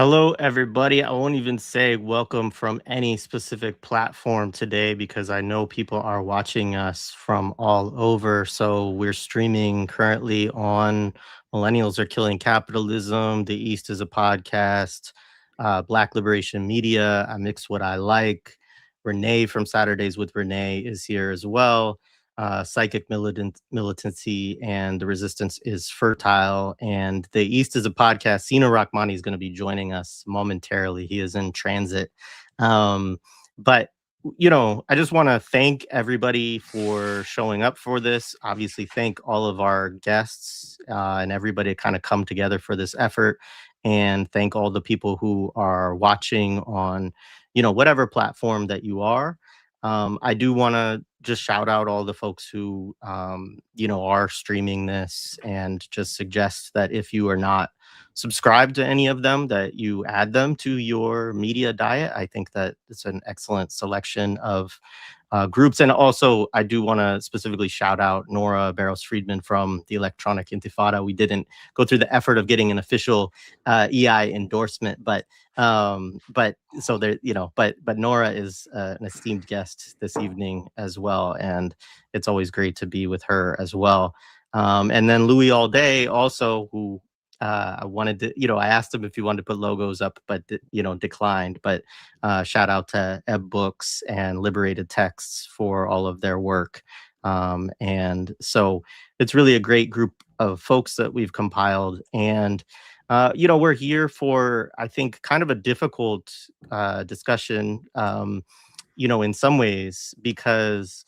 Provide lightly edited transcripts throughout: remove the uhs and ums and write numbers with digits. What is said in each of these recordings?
Hello, everybody. I won't even say welcome from any specific platform today because I know people are watching us from all over. So we're streaming currently on Millennials Are Killing Capitalism, The East is a Podcast, Black Liberation Media, I Mix What I Like. Renee from Saturdays with Renee is here as well. Psychic Militancy and The Resistance is Fertile. And The East is a Podcast. Sina Rahmani is going to be joining us momentarily. He is in transit. Um, but, I just want to thank everybody for showing up for this. Obviously, thank all of our guests and everybody kind of come together for this effort. And thank all the people who are watching on, whatever platform that you are. I do want to just shout out all the folks who, are streaming this and just suggest that if you are not subscribed to any of them, that you add them to your media diet. I think that it's an excellent selection of groups. And also, I do want to specifically shout out Nora Barrows-Friedman from the Electronic Intifada. We didn't go through the effort of getting an official EI endorsement, but so there, but Nora is an esteemed guest this evening as well, and it's always great to be with her as well. And then Louis Allday also, who I wanted to, I asked him if he wanted to put logos up, but declined. But shout out to Ebb Books and Liberated Texts for all of their work. And so it's really a great group of folks that we've compiled. And we're here for, I think, kind of a difficult discussion, in some ways, because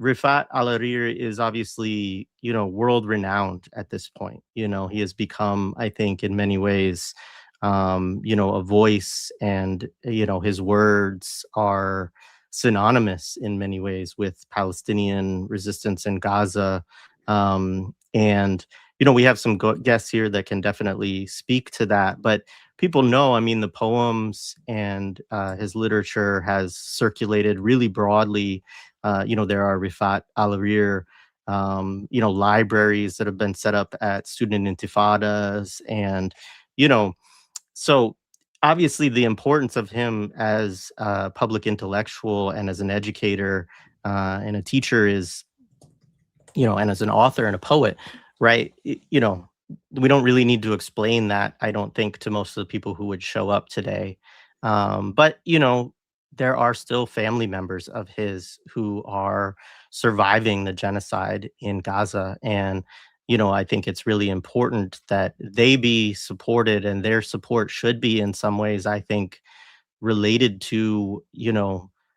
Refaat Alareer is obviously, world renowned at this point. He has become, I think, in many ways, a voice, and, his words are synonymous in many ways with Palestinian resistance in Gaza. And, we have some guests here that can definitely speak to that. But people know, I mean, the poems and his literature has circulated really broadly. There are Refaat Alareer, libraries that have been set up at student intifadas. And, so obviously the importance of him as a public intellectual and as an educator and a teacher is, and as an author and a poet, right? We don't really need to explain that, I don't think, to most of the people who would show up today. But, there are still family members of his who are surviving the genocide in Gaza. And, I think it's really important that they be supported, and their support should be, in some ways, I think, related to,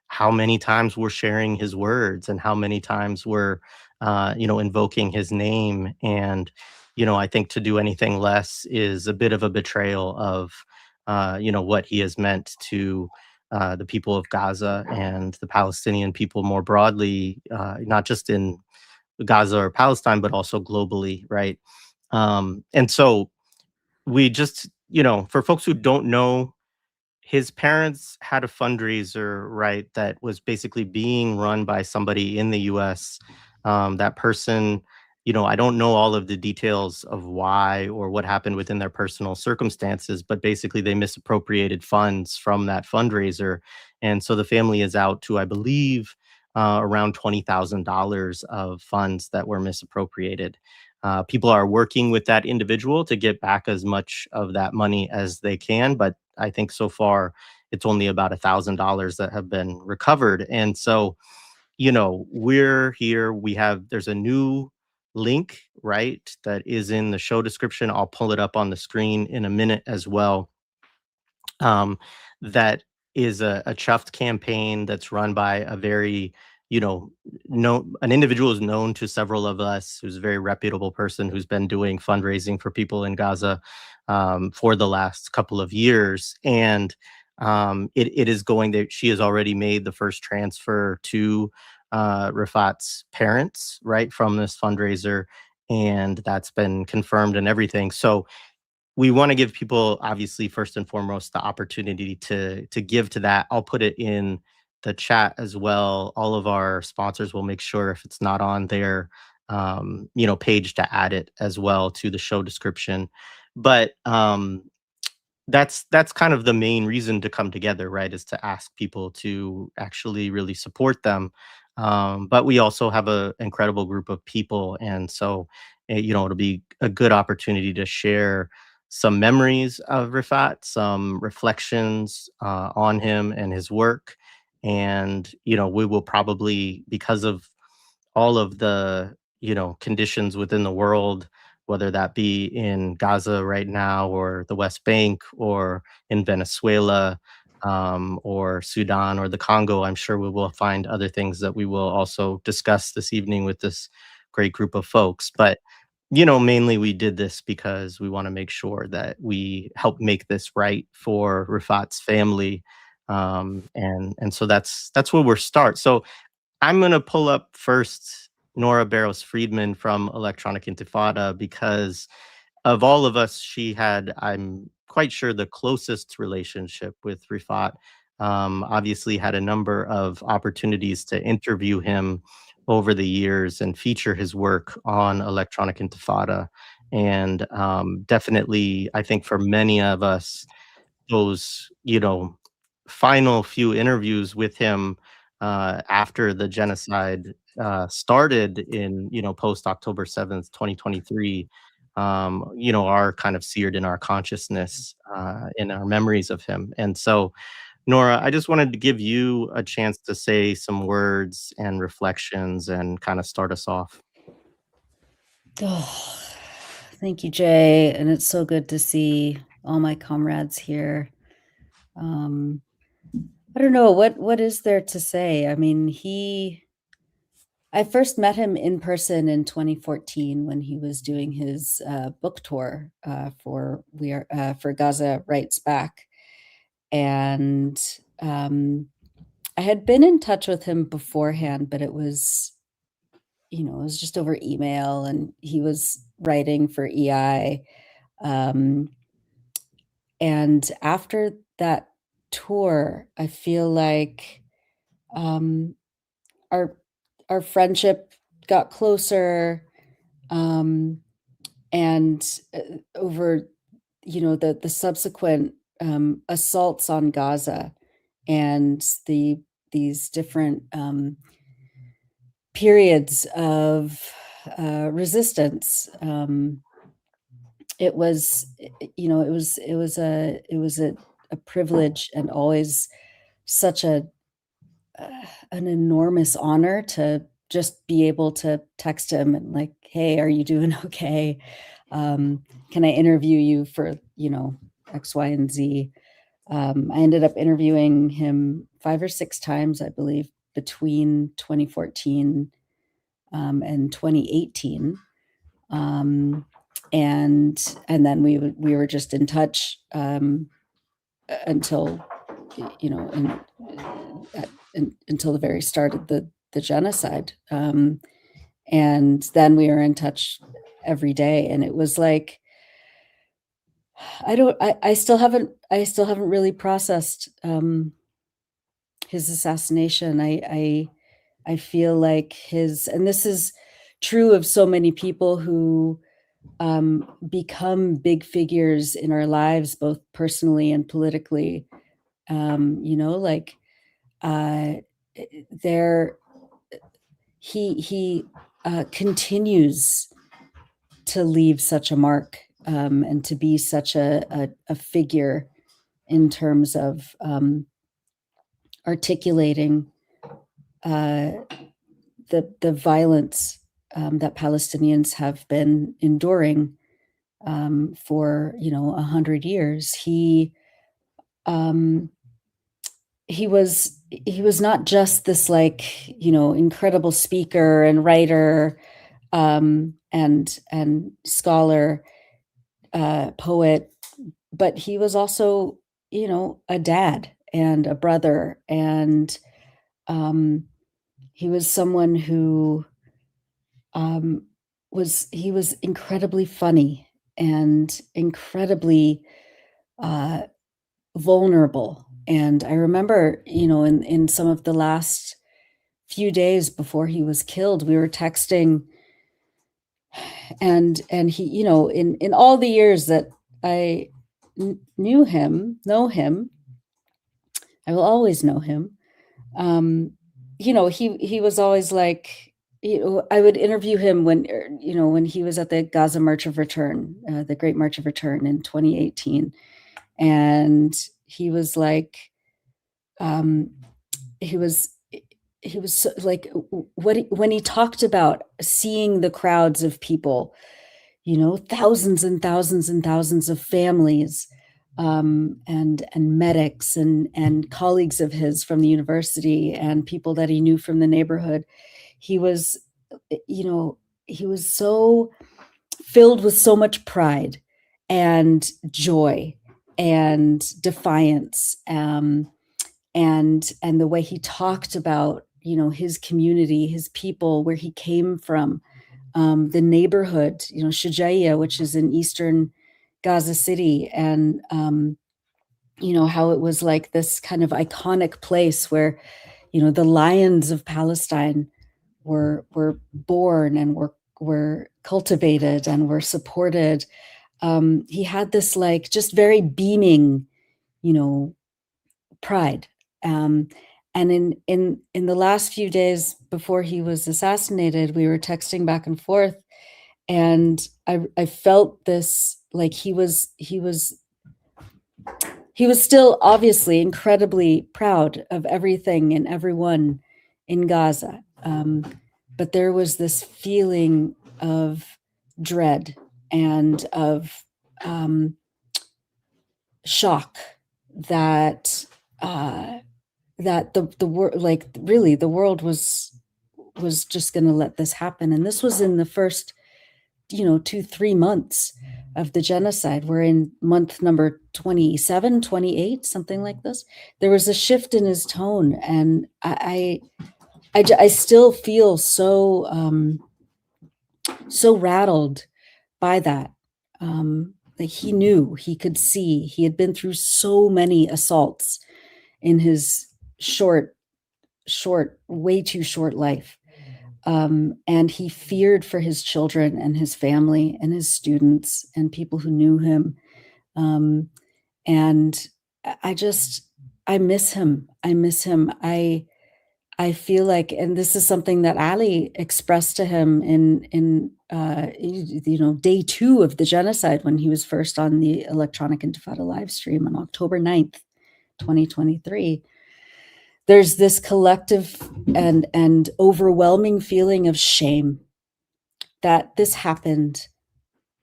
how many times we're sharing his words and how many times we're, invoking his name. And, I think to do anything less is a bit of a betrayal of, what he has meant to the people of Gaza and the Palestinian people more broadly, not just in Gaza or Palestine, but also globally, right? And so we just, for folks who don't know, his parents had a fundraiser, right, that was basically being run by somebody in the US. That person, I don't know all of the details of why or what happened within their personal circumstances, but basically they misappropriated funds from that fundraiser. And so the family is out to, I believe, around $20,000 of funds that were misappropriated. People are working with that individual to get back as much of that money as they can, but I think so far it's only about $1,000 that have been recovered. And so, we're here. There's a new link, right, that is in the show description. I'll pull it up on the screen in a minute as well. That is a chuffed campaign that's run by a very, an individual who's known to several of us, who's a very reputable person who's been doing fundraising for people in Gaza for the last couple of years. And it is going that she has already made the first transfer to Refaat's parents, right, from this fundraiser. And that's been confirmed and everything. So we want to give people, obviously, first and foremost, the opportunity to give to that. I'll put it in the chat as well. All of our sponsors will make sure, if it's not on their page, to add it as well to the show description. But that's kind of the main reason to come together, right? Is to ask people to actually really support them. But we also have a incredible group of people, and so it'll be a good opportunity to share some memories of Rifat, some reflections on him and his work, and we will probably, because of all of the conditions within the world, whether that be in Gaza right now or the West Bank or in Venezuela, or Sudan or the Congo. I'm sure we will find other things that we will also discuss this evening with this great group of folks. But mainly we did this because we want to make sure that we help make this right for Rifat's family, and so that's where we'll start. So I'm gonna pull up first Nora Barrows-Friedman from Electronic Intifada because of all of us, she had, I'm quite sure, the closest relationship with Rifat. Obviously, had a number of opportunities to interview him over the years and feature his work on Electronic Intifada. And definitely, I think for many of us, those, final few interviews with him after the genocide started in, post October 7th, 2023, are kind of seared in our consciousness, in our memories of him. And so, Nora, I just wanted to give you a chance to say some words and reflections and kind of start us off. Oh, thank you, Jay. And it's so good to see all my comrades here. Um, I don't know what is there to say. I mean, I first met him in person in 2014 when he was doing his book tour for Gaza Writes Back, and I had been in touch with him beforehand, but it was just over email, and he was writing for EI. And after that tour, I feel like our our friendship got closer, and over the subsequent assaults on Gaza and these different periods of resistance. It was, a privilege, and always such an enormous honor to just be able to text him and like, hey, are you doing okay? Can I interview you for X, Y, and Z? I ended up interviewing him 5 or 6 times, I believe, between 2014 and 2018. And then we were just in touch until until the very start of the genocide. And then we were in touch every day, and it was like, I still haven't really processed his assassination. I feel like and this is true of so many people who become big figures in our lives, both personally and politically. Like there he continues to leave such a mark, and to be such a figure in terms of articulating the violence that Palestinians have been enduring for 100 years. He was not just this incredible speaker and writer, and scholar, poet, but he was also a dad and a brother, and he was someone who was incredibly funny and incredibly vulnerable. And I remember, in some of the last few days before he was killed, we were texting, and he, in all the years that I know him, I will always know him. He was always like, I would interview him when he was at the Gaza March of Return, the Great March of Return in 2018. And he was like, he was like, when he talked about seeing the crowds of people, thousands and thousands and thousands of families, and medics and colleagues of his from the university and people that he knew from the neighborhood. He was, he was so filled with so much pride and joy and defiance, and the way he talked about his community, his people, where he came from, the neighborhood, Shujaiya, which is in eastern Gaza City, and how it was like this kind of iconic place where the lions of Palestine were born and were cultivated and were supported. He had this like just very beaming, pride. And in the last few days before he was assassinated, we were texting back and forth, and I felt this, like he was still obviously incredibly proud of everything and everyone in Gaza. But there was this feeling of dread and of shock that the world, like really the world was just going to let this happen. And this was in the first 2-3 months of the genocide. We're in month number 27, 28, something like this. There was a shift in his tone, and I still feel so rattled by that. Like he knew, he could see, he had been through so many assaults in his short, way too short life. And he feared for his children and his family and his students and people who knew him. And I miss him. I feel like, and this is something that Ali expressed to him in day 2 of the genocide, when he was first on the Electronic Intifada live stream on October 9th, 2023. There's this collective and overwhelming feeling of shame that this happened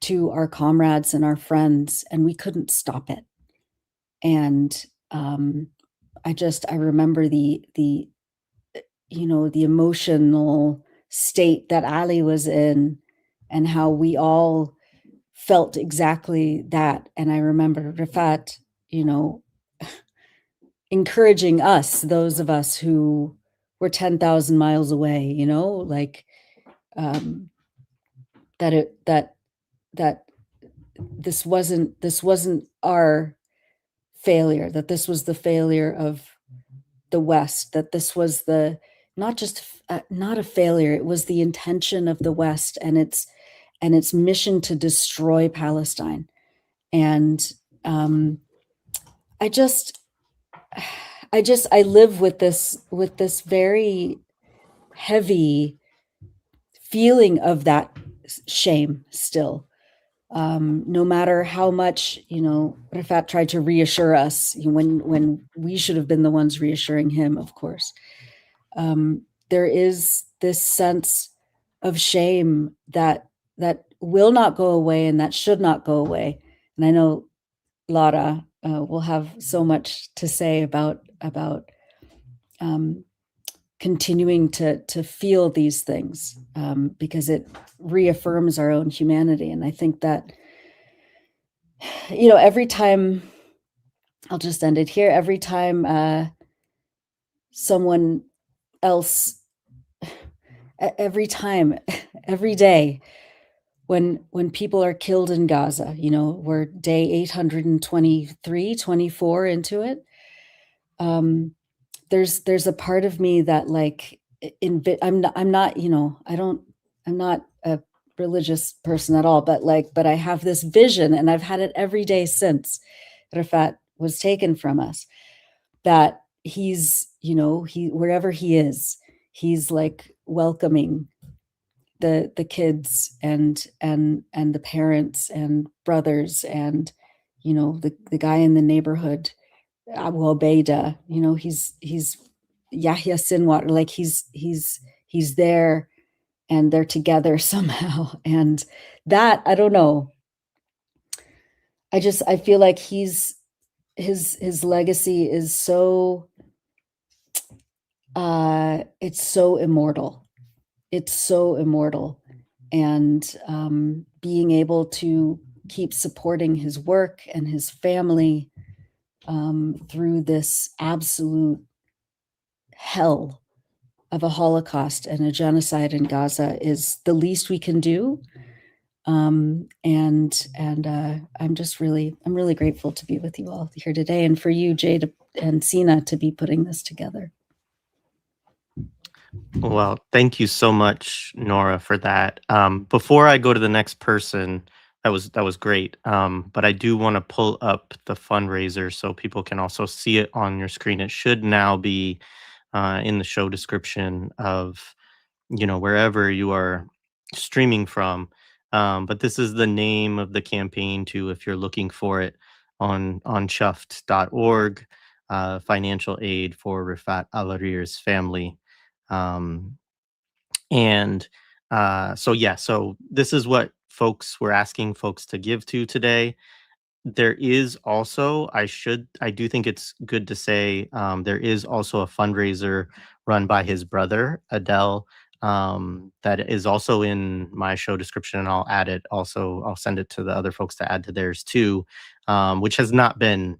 to our comrades and our friends, and we couldn't stop it. And I remember the emotional state that Ali was in, and how we all felt exactly that. And I remember Refaat, encouraging us, those of us who were 10,000 miles away, like that this wasn't our failure, that this was the failure of the West, that this was not a failure, it was the intention of the West and its mission to destroy Palestine. And I live with this very heavy feeling of that shame still. No matter how much, Rafat tried to reassure us, when we should have been the ones reassuring him, of course. There is this sense of shame that will not go away and that should not go away. And I know Lara will have so much to say about continuing to feel these things, because it reaffirms our own humanity. And I think that, every time, I'll just end it here, every time someone else, every time, every day, when people are killed in Gaza, we're day 823, 24 into it. There's a part of me that, like, I'm not religious person at all, but I have this vision, and I've had it every day since Refaat was taken from us, that he's, wherever he is, he's like welcoming the kids and the parents and brothers and the guy in the neighborhood, Abu Obeida, he's Yahya Sinwar, like he's there, and they're together somehow. And that, I don't know, I feel like his legacy is so it's so immortal. It's so immortal. And being able to keep supporting his work and his family through this absolute hell of a Holocaust and a genocide in Gaza is the least we can do. I'm really grateful to be with you all here today, and for you, Jade and Sina, to be putting this together. Well, thank you so much, Nora, for that. Before I go to the next person, that was great. But I do want to pull up the fundraiser so people can also see it on your screen. It should now be in the show description of, wherever you are streaming from. But this is the name of the campaign too, if you're looking for it on chuffed.org, financial aid for Refaat Alareer's family. So this is what we're asking folks to give to today. There is also, I do think it's good to say, there is also a fundraiser run by his brother, Adele, that is also in my show description, and I'll add it also. I'll send it to the other folks to add to theirs too, which has not been,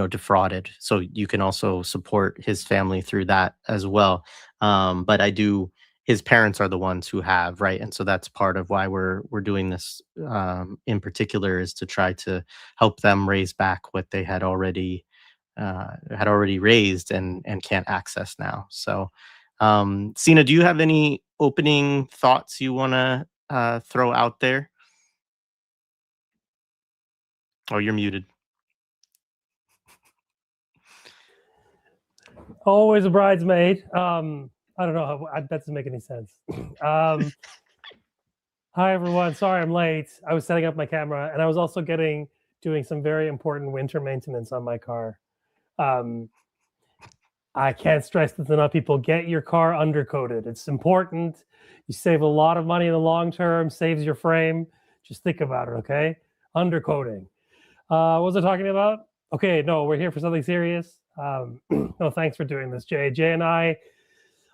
defrauded. So you can also support his family through that as well. But his parents are the ones who have, right? And so that's part of why we're doing this in particular, is to try to help them raise back what they had already raised and can't access now. So Sina, do you have any opening thoughts you want to throw out there? Oh, you're muted. Always a bridesmaid. I don't know. That doesn't make any sense. Hi, everyone. Sorry I'm late. I was setting up my camera, and I was also doing some very important winter maintenance on my car. I can't stress this enough, people. Get your car undercoated. It's important. You save a lot of money in the long term, saves your frame. Just think about it, okay? Undercoating. What was I talking about? Okay, no, we're here for something serious. No, thanks for doing this, Jay. Jay and I,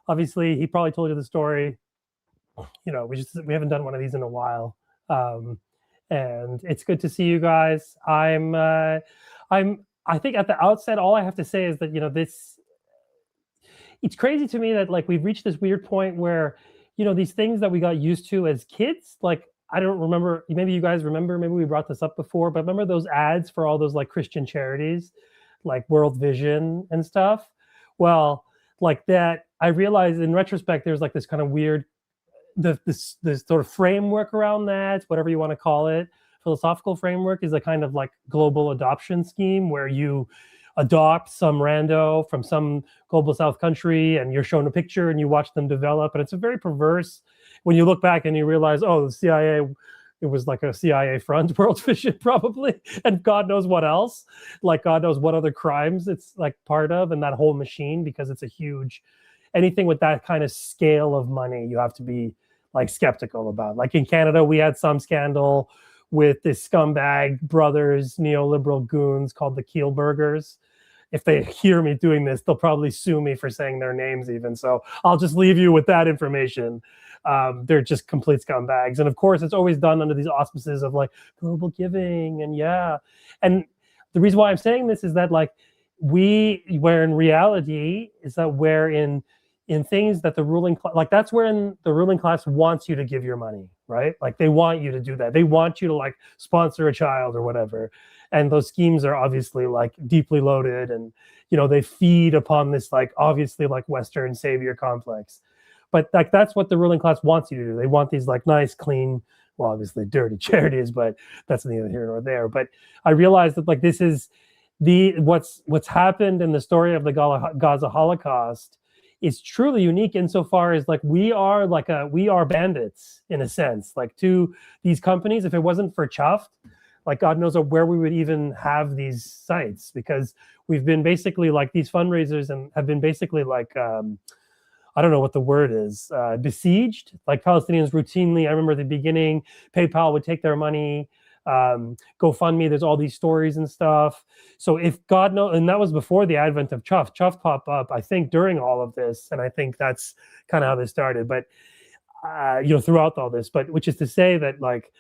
obviously, he probably told you the story. We haven't done one of these in a while, and it's good to see you guys. I think at the outset, all I have to say is that it's crazy to me that we've reached this weird point where these things that we got used to as kids, I don't remember, maybe you guys remember, maybe we brought this up before, but remember those ads for all those Christian charities, like World Vision and stuff? Well, that, I realized in retrospect, there's this kind of weird, this sort of framework around that, whatever you want to call it, philosophical framework, is a kind of global adoption scheme where you adopt some rando from some global south country, and you're shown a picture and you watch them develop. And it's a very perverse, when you look back and you realize, oh, the CIA, it was a CIA front, World Vision probably, and God knows what else, God knows what other crimes it's part of, and that whole machine, because it's a huge, anything with that kind of scale of money, you have to be skeptical about. In Canada, we had some scandal with this scumbag brothers, neoliberal goons called the Kielburgers. If they hear me doing this, they'll probably sue me for saying their names even. So I'll just leave you with that information. They're just complete scumbags. And of course, it's always done under these auspices of global giving. And the reason why I'm saying this is that where in reality is that where in things that the ruling class, that's where the ruling class wants you to give your money, right? They want you to do that. They want you to sponsor a child or whatever. And those schemes are obviously deeply loaded, and they feed upon this obviously Western savior complex. but like that's what the ruling class wants you to do. They want these like nice, clean, well, obviously dirty charities, but that's neither here nor there. But I realized that like this is what's happened in the story of the Gaza Holocaust is truly unique insofar as like we are bandits in a sense, like to these companies. If it wasn't for Chuft, like God knows where we would even have these sites, because we've been basically like these fundraisers and have been basically like I don't know what the word is, besieged. Like Palestinians routinely, I remember at the beginning, PayPal would take their money, GoFundMe, there's all these stories and stuff. So if God knows, and that was before the advent of Chuft. Chuft popped up, I think, during all of this. And I think that's kind of how this started. But, throughout all this, but which is to say that like,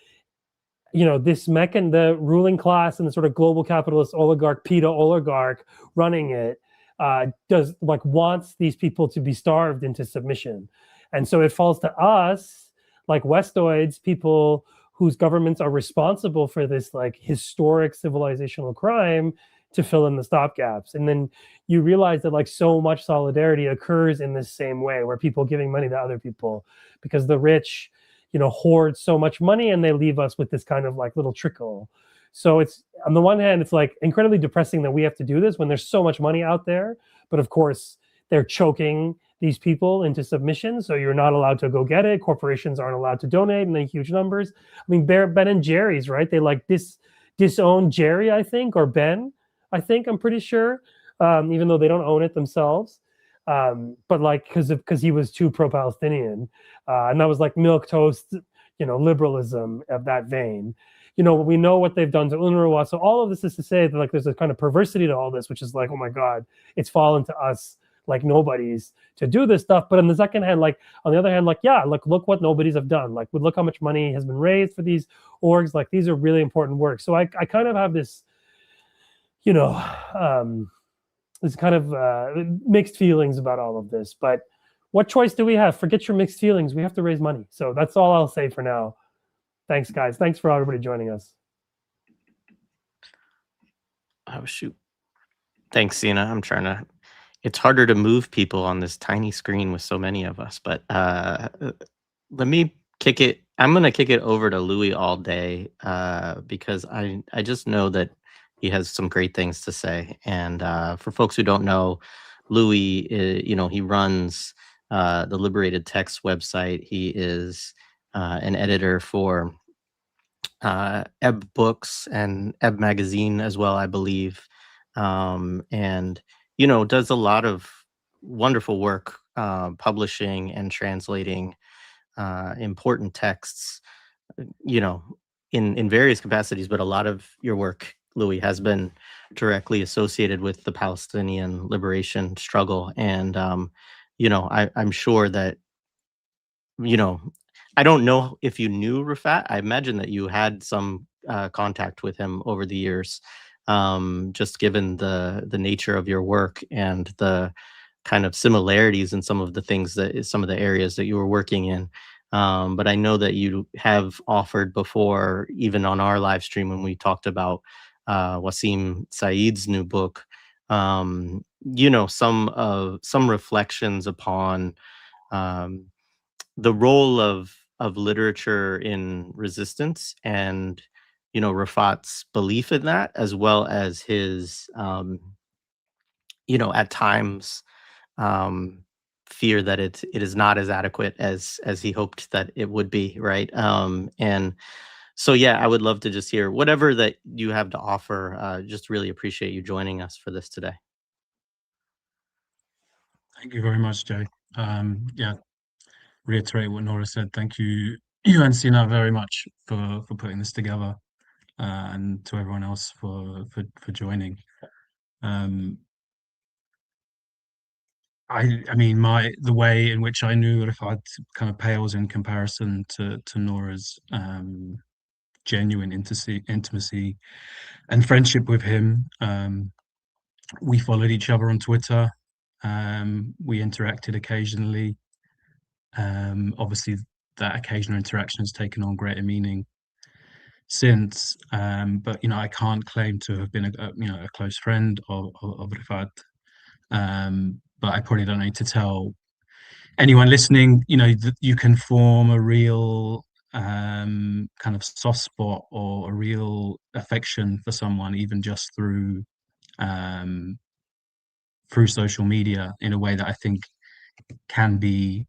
this the ruling class and the sort of global capitalist oligarch, PETA oligarch running it, wants these people to be starved into submission. And so it falls to us, like Westoids, people whose governments are responsible for this like historic civilizational crime, to fill in the stopgaps. And then you realize that like so much solidarity occurs in this same way, where people giving money to other people, because the rich, hoard so much money and they leave us with this kind of like little trickle. So it's, on the one hand, it's like incredibly depressing that we have to do this when there's so much money out there. But of course, they're choking these people into submission. So you're not allowed to go get it. Corporations aren't allowed to donate in the huge numbers. I mean, Ben and Jerry's, right? They like disown Jerry, I think, or Ben, I think, I'm pretty sure, even though they don't own it themselves. But like, because he was too pro-Palestinian. And that was like milquetoast, liberalism of that vein. We know what they've done to UNRWA. So all of this is to say that like there's a kind of perversity to all this, which is like, oh my God, it's fallen to us like nobodies to do this stuff. But on the second hand, like on the other hand, like, yeah, like look what nobodies have done. Like look how much money has been raised for these orgs. Like these are really important works. So I kind of have this, this kind of mixed feelings about all of this. But what choice do we have? Forget your mixed feelings. We have to raise money. So that's all I'll say for now. Thanks, guys. Thanks for everybody joining us. Oh, shoot. Thanks, Sina. It's harder to move people on this tiny screen with so many of us, but let me kick it. I'm going to kick it over to Louis Allday because I just know that he has some great things to say. And for folks who don't know, Louis, he runs the Liberated Text website. He is an editor for Ebb Books and Ebb Magazine as well, I believe. And, does a lot of wonderful work publishing and translating important texts, in various capacities. But a lot of your work, Louis, has been directly associated with the Palestinian liberation struggle. And, I'm sure that, I don't know if you knew Refaat. I imagine that you had some contact with him over the years, just given the nature of your work and the kind of similarities in some of the areas that you were working in. But I know that you have offered before, even on our live stream when we talked about Wasim Saeed's new book, some reflections upon the role of literature in resistance, and Refaat's belief in that, as well as his at times fear that it is not as adequate as he hoped that it would be, right? And so yeah, I would love to just hear whatever that you have to offer. Just really appreciate you joining us for this today. Thank you very much, Jay. Yeah, reiterate what Nora said. Thank you, you and Sina, very much for putting this together, and to everyone else for joining. I mean, the way in which I knew Refaat kind of pales in comparison to Nora's genuine intimacy and friendship with him. We followed each other on Twitter. We interacted occasionally. Obviously, that occasional interaction has taken on greater meaning since. But I can't claim to have been a close friend of Refaat. But I probably don't need to tell anyone listening, you can form a real kind of soft spot or a real affection for someone, even just um, through social media, in a way that I think can be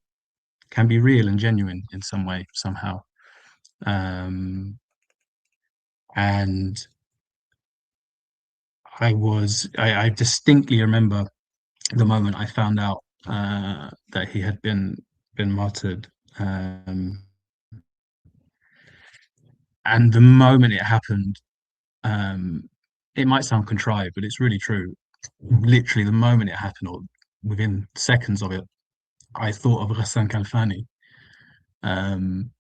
real and genuine in some way, somehow. And I distinctly remember the moment I found out that he had been martyred. And the moment it happened, it might sound contrived, but it's really true. Literally, the moment it happened, or within seconds of it, I thought of Ghassan Kalfani. Um,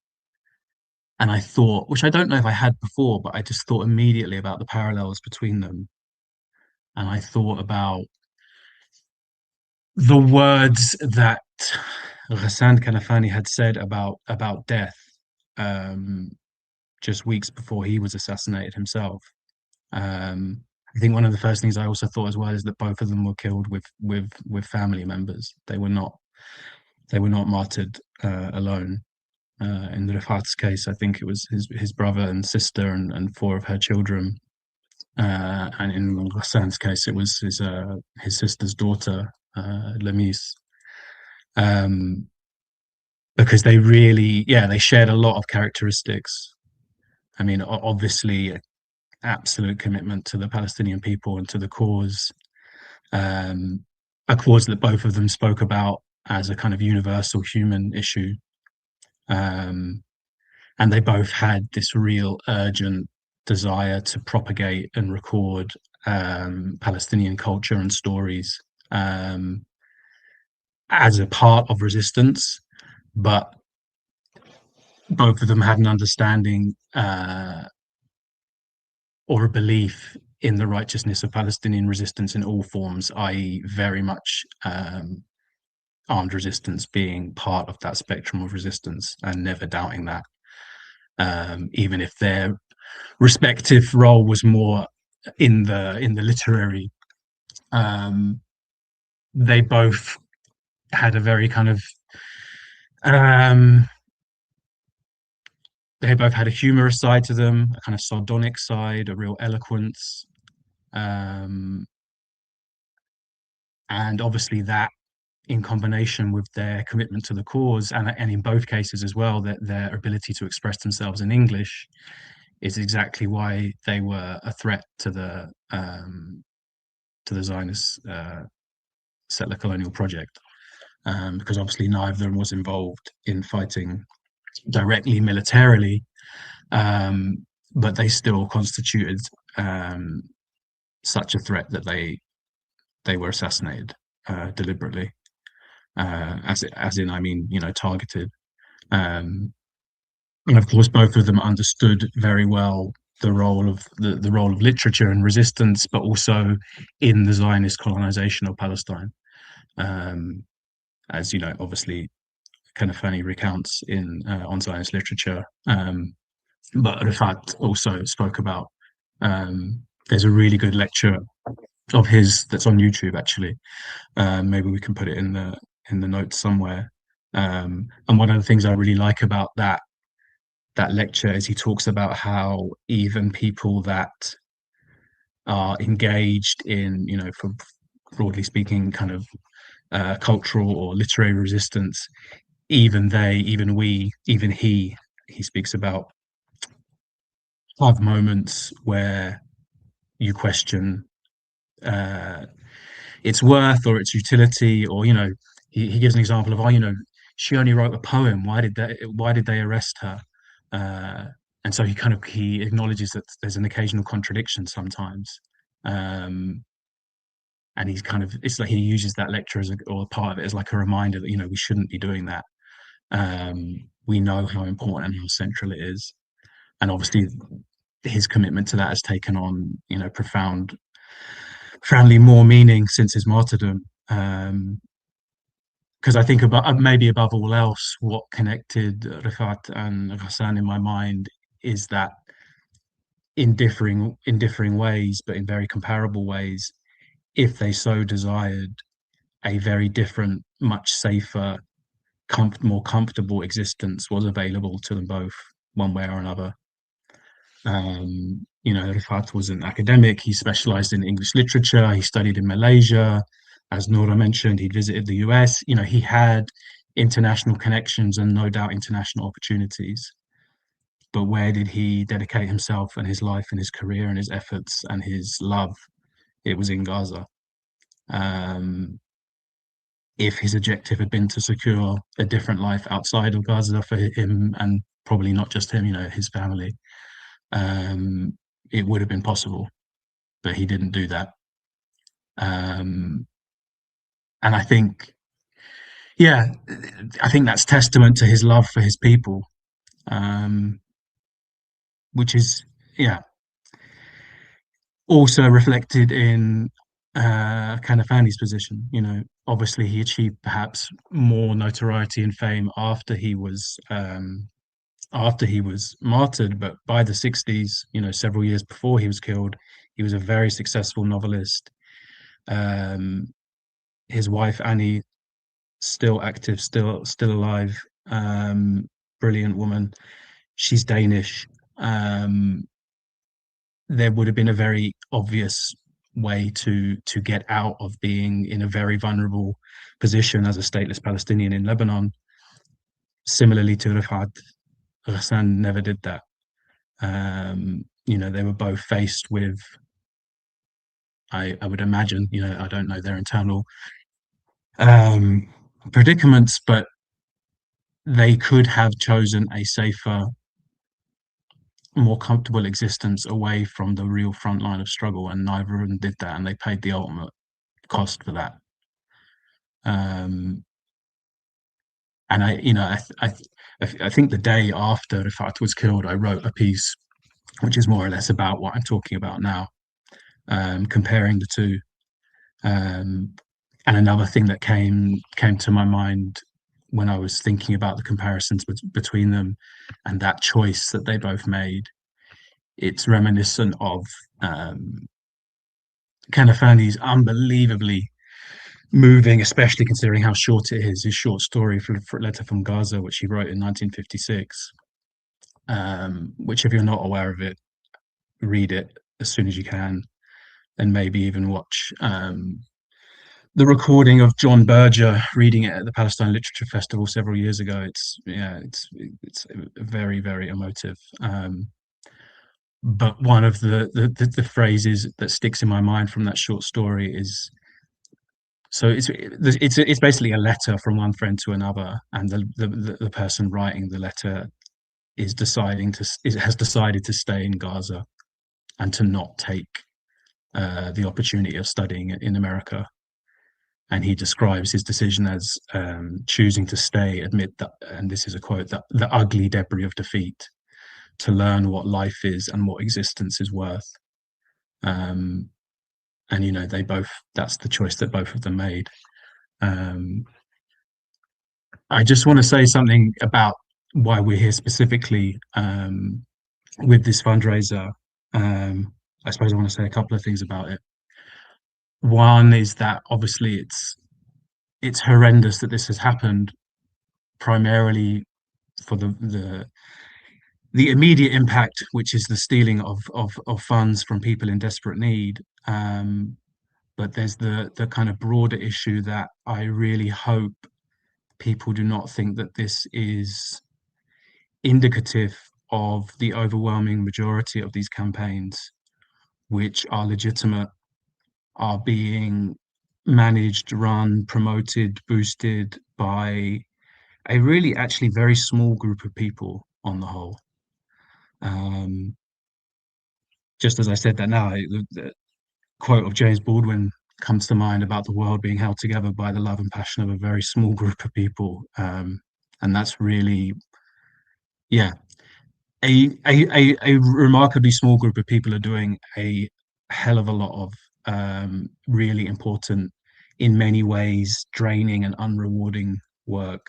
and I thought, which I don't know if I had before, but I just thought immediately about the parallels between them. And I thought about the words that Ghassan Kanafani had said about death, um, just weeks before he was assassinated himself. I think one of the first things I also thought as well is that both of them were killed with family members. They were not martyred alone. In the Refaat's case, I think it was his brother and sister and four of her children. And in Ghassan's case, it was his sister's daughter, Lamis. Because they really, they shared a lot of characteristics. I mean, obviously, absolute commitment to the Palestinian people and to the cause, a cause that both of them spoke about as a kind of universal human issue. And they both had this real urgent desire to propagate and record Palestinian culture and stories as a part of resistance. But both of them had an understanding or a belief in the righteousness of Palestinian resistance in all forms, i.e. very much armed resistance being part of that spectrum of resistance, and never doubting that. Even if their respective role was more in the literary, they both had a very kind of they both had a humorous side to them, a kind of sardonic side, a real eloquence, and obviously that, in combination with their commitment to the cause, and in both cases as well, that their ability to express themselves in English, is exactly why they were a threat to the Zionist settler colonial project, because obviously neither of them was involved in fighting directly militarily, but they still constituted such a threat that they were assassinated deliberately, as in, I mean, targeted. And of course, both of them understood very well the role of the role of literature and resistance, but also in the Zionist colonization of Palestine. As you know, obviously, Kanafani recounts in on Zionist literature, but Refaat also spoke about. There's a really good lecture of his that's on YouTube, actually. Maybe we can put it in the notes somewhere. And one of the things I really like about that lecture is he talks about how even people that are engaged in, for broadly speaking, kind of cultural or literary resistance, even he speaks about, have moments where you question its worth or its utility, or he gives an example of, she only wrote a poem. Why did they arrest her? And so he acknowledges that there's an occasional contradiction sometimes, and it's like he uses that lecture or part of it as like a reminder that we shouldn't be doing that. We know how important and how central it is, and obviously his commitment to that has taken on profoundly more meaning since his martyrdom. Because I think maybe above all else, what connected Refaat and Ghassan in my mind is that in differing ways, but in very comparable ways, if they so desired, a very different, much safer, more comfortable existence was available to them both, one way or another. You know, Refaat was an academic. He specialized in English literature. He studied in Malaysia. As Nora mentioned, he visited the US. You know, he had international connections and no doubt international opportunities. But where did he dedicate himself and his life and his career and his efforts and his love? It was in Gaza. If his objective had been to secure a different life outside of Gaza for him, and probably not just him, you know, his family, it would have been possible, but he didn't do that. And I think, yeah, I think that's testament to his love for his people, which is, yeah, also reflected in Kanafani's position. You know, obviously he achieved perhaps more notoriety and fame after he was martyred, but by the 60s, you know, several years before he was killed, he was a very successful novelist. His wife Annie, still active, still alive, brilliant woman. She's Danish. There would have been a very obvious way to get out of being in a very vulnerable position as a stateless Palestinian in Lebanon. Similarly to Refaat, Ghassan never did that. You know, they were both faced with, I would imagine, you know, I don't know their internal predicaments, but they could have chosen a safer, more comfortable existence away from the real front line of struggle, and neither of them did that, and they paid the ultimate cost for that. And I, you know, I think the day after Refaat was killed, I wrote a piece which is more or less about what I'm talking about now, comparing the two. And another thing that came to my mind when I was thinking about the comparisons between them and that choice that they both made, it's reminiscent of Kanafani's unbelievably moving, especially considering how short it is, his short story for Letter from Gaza, which he wrote in 1956, which, if you're not aware of it, read it as soon as you can, and maybe even watch the recording of John Berger reading it at the Palestine Literature Festival several years ago. It's very, very emotive. But one of the phrases that sticks in my mind from that short story is, so it's basically a letter from one friend to another, and the person writing the letter has decided to stay in Gaza and to not take the opportunity of studying in America. And he describes his decision as choosing to stay amid that, and this is a quote, that the ugly debris of defeat, to learn what life is and what existence is worth. And you know, that's the choice that both of them made. I just want to say something about why we're here specifically with this fundraiser. I suppose I want to say a couple of things about it. One is that obviously it's horrendous that this has happened, primarily for the immediate impact, which is the stealing of funds from people in desperate need. But there's the kind of broader issue that I really hope people do not think that this is indicative of the overwhelming majority of these campaigns, which are legitimate, are being managed, run, promoted, boosted by a really actually very small group of people on the whole. Just as I said that now, the quote of James Baldwin comes to mind about the world being held together by the love and passion of a very small group of people. And that's really, yeah, a remarkably small group of people are doing a hell of a lot of really important, in many ways, draining and unrewarding work.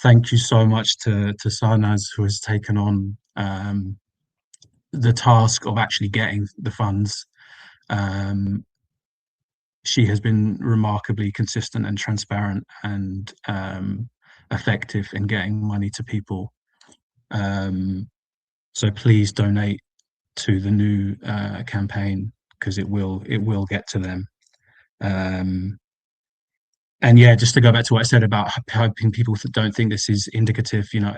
Thank you so much to Sanaz, who has taken on the task of actually getting the funds. she has been remarkably consistent and transparent and effective in getting money to people. So please donate to the new campaign, because it will get to them. And yeah, just to go back to what I said about hoping people don't think this is indicative, you know,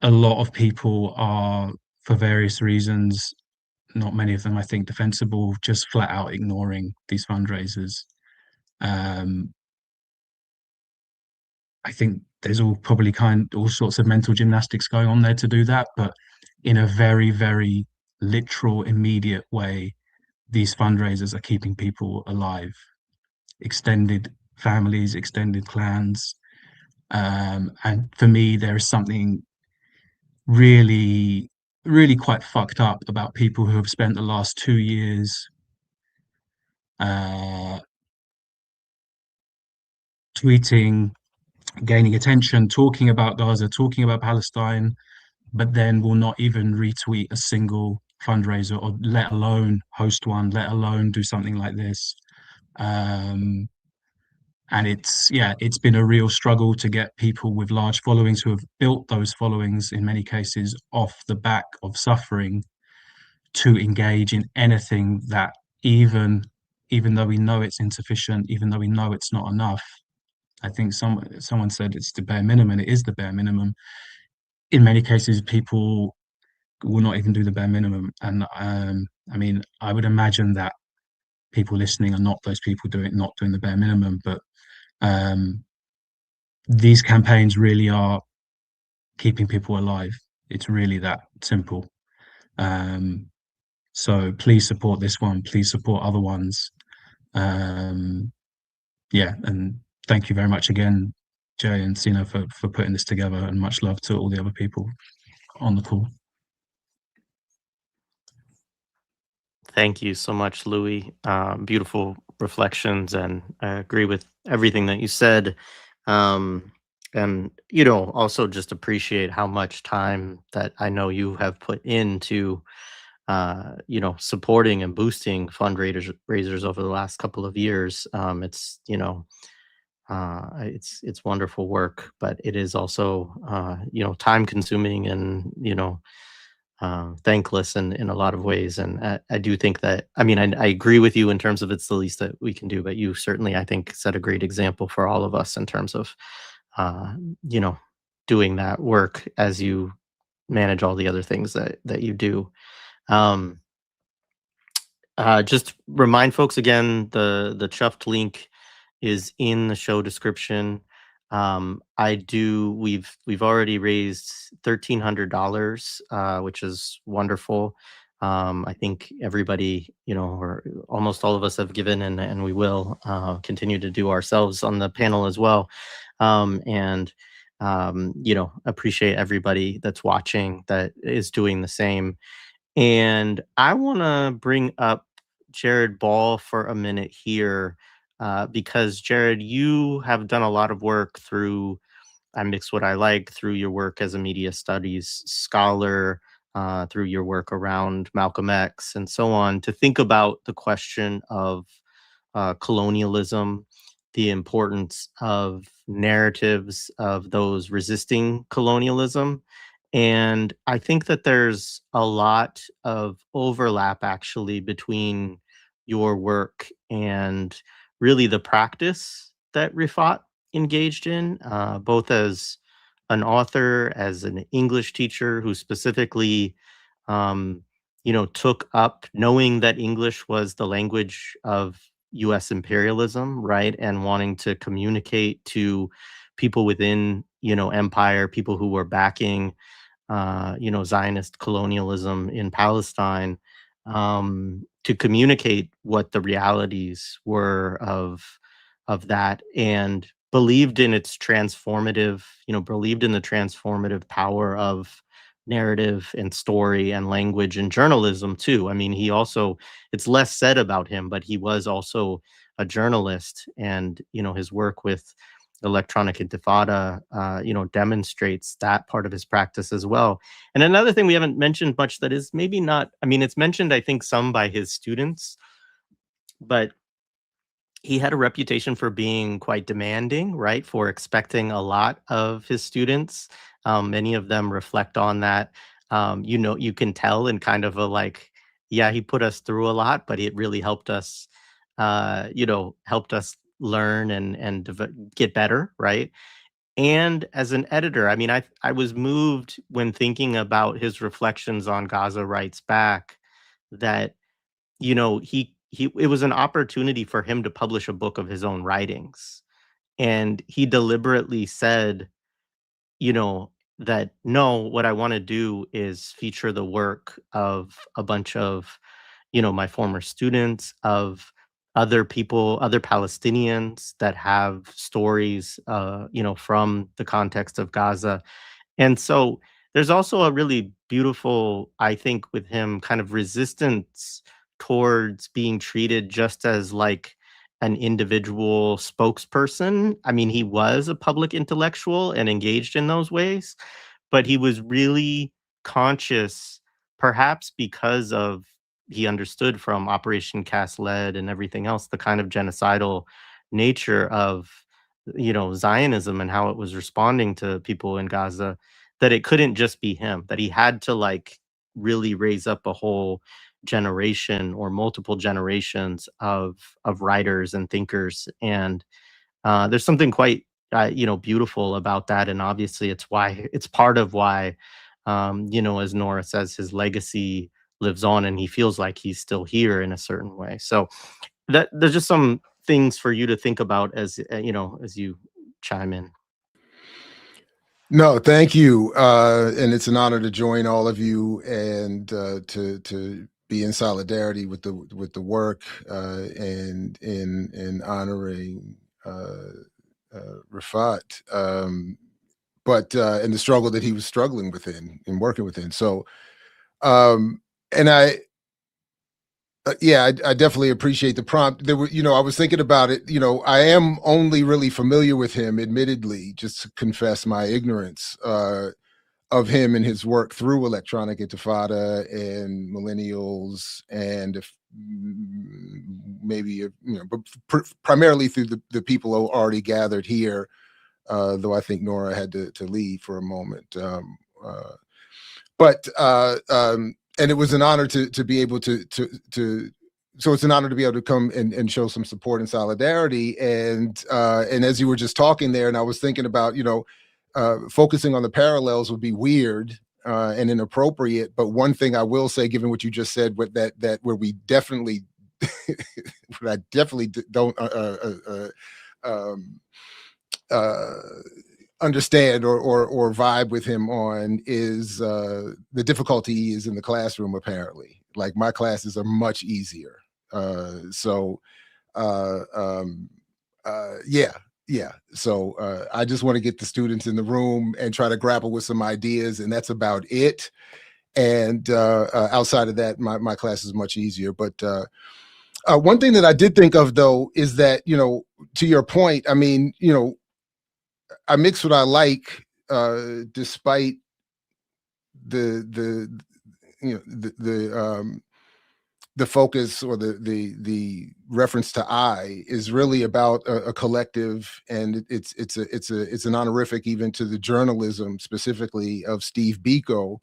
a lot of people are, for various reasons, not many of them I think defensible, just flat out ignoring these fundraisers. I think there's probably all sorts of mental gymnastics going on there to do that, but in a very, very literal, immediate way, these fundraisers are keeping people alive, extended families, extended clans. And for me, there is something really, really quite fucked up about people who have spent the last 2 years tweeting, gaining attention, talking about Gaza, talking about Palestine, but then will not even retweet a single fundraiser, or let alone host one, let alone do something like this. And it's been a real struggle to get people with large followings who have built those followings in many cases off the back of suffering to engage in anything that, even though we know it's insufficient, even though we know it's not enough. I think someone said it's the bare minimum. It is the bare minimum. In many cases, people will not even do the bare minimum. And I mean, I would imagine that people listening are not those people not doing the bare minimum, but these campaigns really are keeping people alive. It's really that simple. So please support this one. Please support other ones. Yeah, and thank you very much again, Jay and Sina, for putting this together, and much love to all the other people on the call. Thank you so much, Louis. Beautiful reflections, and I agree with everything that you said. And, you know, also just appreciate how much time that I know you have put into, you know, supporting and boosting fundraisers over the last couple of years. It's, you know, it's wonderful work, but it is also, you know, time consuming and, you know, thankless in a lot of ways. And I do think that, I mean, I agree with you in terms of it's the least that we can do, but you certainly, I think, set a great example for all of us in terms of, you know, doing that work as you manage all the other things that you do. Um, just remind folks again, the Chuffed link is in the show description. We've already raised $1,300, which is wonderful. I think everybody, you know, or almost all of us have given, and we will continue to do ourselves on the panel as well. And you know, appreciate everybody that's watching that is doing the same. And I want to bring up Jared Ball for a minute here, because Jared, you have done a lot of work through iMiXWHATiLiKE, through your work as a media studies scholar, through your work around Malcolm X and so on, to think about the question of colonialism, the importance of narratives of those resisting colonialism. And I think that there's a lot of overlap actually between your work and really the practice that Refaat engaged in, both as an author, as an English teacher who specifically, you know, took up knowing that English was the language of US imperialism, right? And wanting to communicate to people within, you know, empire, people who were backing, you know, Zionist colonialism in Palestine, to communicate what the realities were of that, and believed in its transformative, you know, believed in the transformative power of narrative and story and language and journalism too. I mean, he also, it's less said about him, but he was also a journalist, and, you know, his work with electronic Intifada, you know, demonstrates that part of his practice as well. And another thing we haven't mentioned much that is maybe not, I mean, it's mentioned, I think, some by his students, but he had a reputation for being quite demanding, right? For expecting a lot of his students. Many of them reflect on that. You can tell in kind of a like, yeah, he put us through a lot, but it really helped us, helped us learn and get better, right? And as an editor, I mean, I was moved when thinking about his reflections on Gaza Writes Back that he it was an opportunity for him to publish a book of his own writings, and he deliberately said, you know, that, "No, what I wanna do is feature the work of a bunch of, my former students, of other people, other Palestinians that have stories, from the context of Gaza." And so there's also a really beautiful, I think, with him kind of resistance towards being treated just as like an individual spokesperson. I mean, he was a public intellectual and engaged in those ways, but he was really conscious, perhaps because of he understood from Operation Cast Lead and everything else, the kind of genocidal nature of Zionism and how it was responding to people in Gaza, that it couldn't just be him, that he had to like really raise up a whole generation or multiple generations of writers and thinkers. And there's something quite beautiful about that. And obviously it's part of why as Nora says, his legacy lives on and he feels like he's still here in a certain way. So that there's just some things for you to think about as as you chime in. No, thank you. And it's an honor to join all of you and to be in solidarity with the work and in honoring Refaat, but and the struggle that he was struggling within and working within. So, and yeah, I definitely appreciate the prompt. There were, I was thinking about it. I am only really familiar with him, admittedly, just to confess my ignorance of him and his work through Electronic Intifada and Millennials, and if maybe but primarily through the people who already gathered here. Though I think Nora had to leave for a moment. And it was an honor to be able to so it's an honor to be able to come and show some support and solidarity. And as you were just talking there, and I was thinking about, focusing on the parallels would be weird and inappropriate. But one thing I will say, given what you just said, with that where we definitely, I definitely don't understand or vibe with him on is the difficulty he is in the classroom. Apparently, like my classes are much easier. Yeah. So I just want to get the students in the room and try to grapple with some ideas, and that's about it. And outside of that, my class is much easier. But one thing that I did think of, though, is that, to your point, I mean, I mix what I like, despite the focus or the reference to I is really about a collective, and it's an honorific even to the journalism specifically of Steve Biko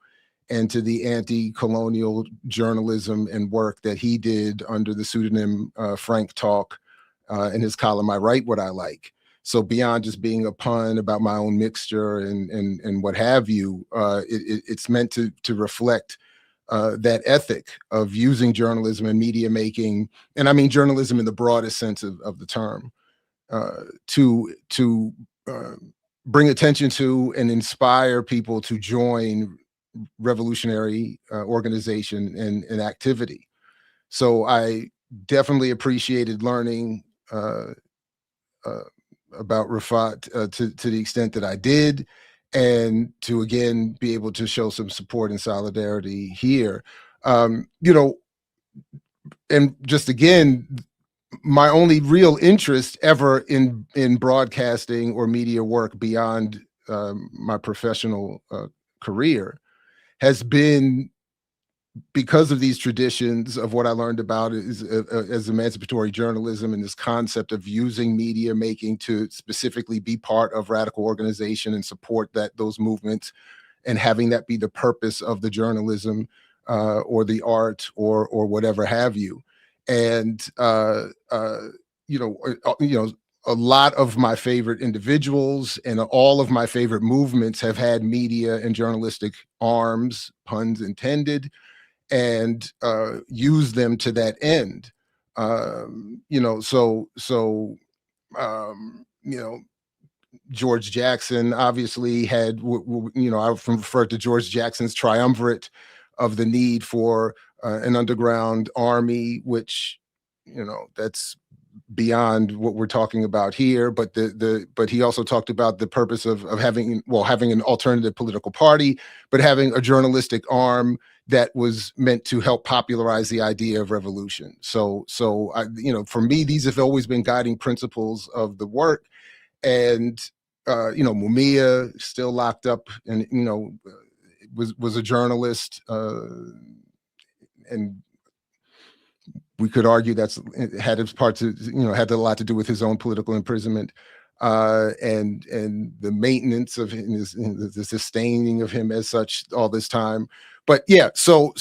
and to the anti-colonial journalism and work that he did under the pseudonym Frank Talk in his column I Write What I Like. So beyond just being a pun about my own mixture and what have you, it's meant to reflect that ethic of using journalism and media making, and I mean journalism in the broadest sense of the term, to bring attention to and inspire people to join revolutionary organization and activity. So I definitely appreciated learning about Refaat to the extent that I did, and to again be able to show some support and solidarity here. And just again, my only real interest ever in broadcasting or media work beyond my professional career has been because of these traditions of what I learned about is as emancipatory journalism and this concept of using media making to specifically be part of radical organization and support those movements, and having that be the purpose of the journalism or the art or whatever have you. And a lot of my favorite individuals and all of my favorite movements have had media and journalistic arms, puns intended, and use them to that end. George Jackson obviously had, I referred to George Jackson's triumvirate of the need for an underground army, which, that's beyond what we're talking about here. But but he also talked about the purpose of having an alternative political party, but having a journalistic arm that was meant to help popularize the idea of revolution. So for me, these have always been guiding principles of the work. And Mumia, still locked up, and was a journalist, and we could argue had its parts, had a lot to do with his own political imprisonment, and the maintenance of him, the sustaining of him as such all this time. But yeah, so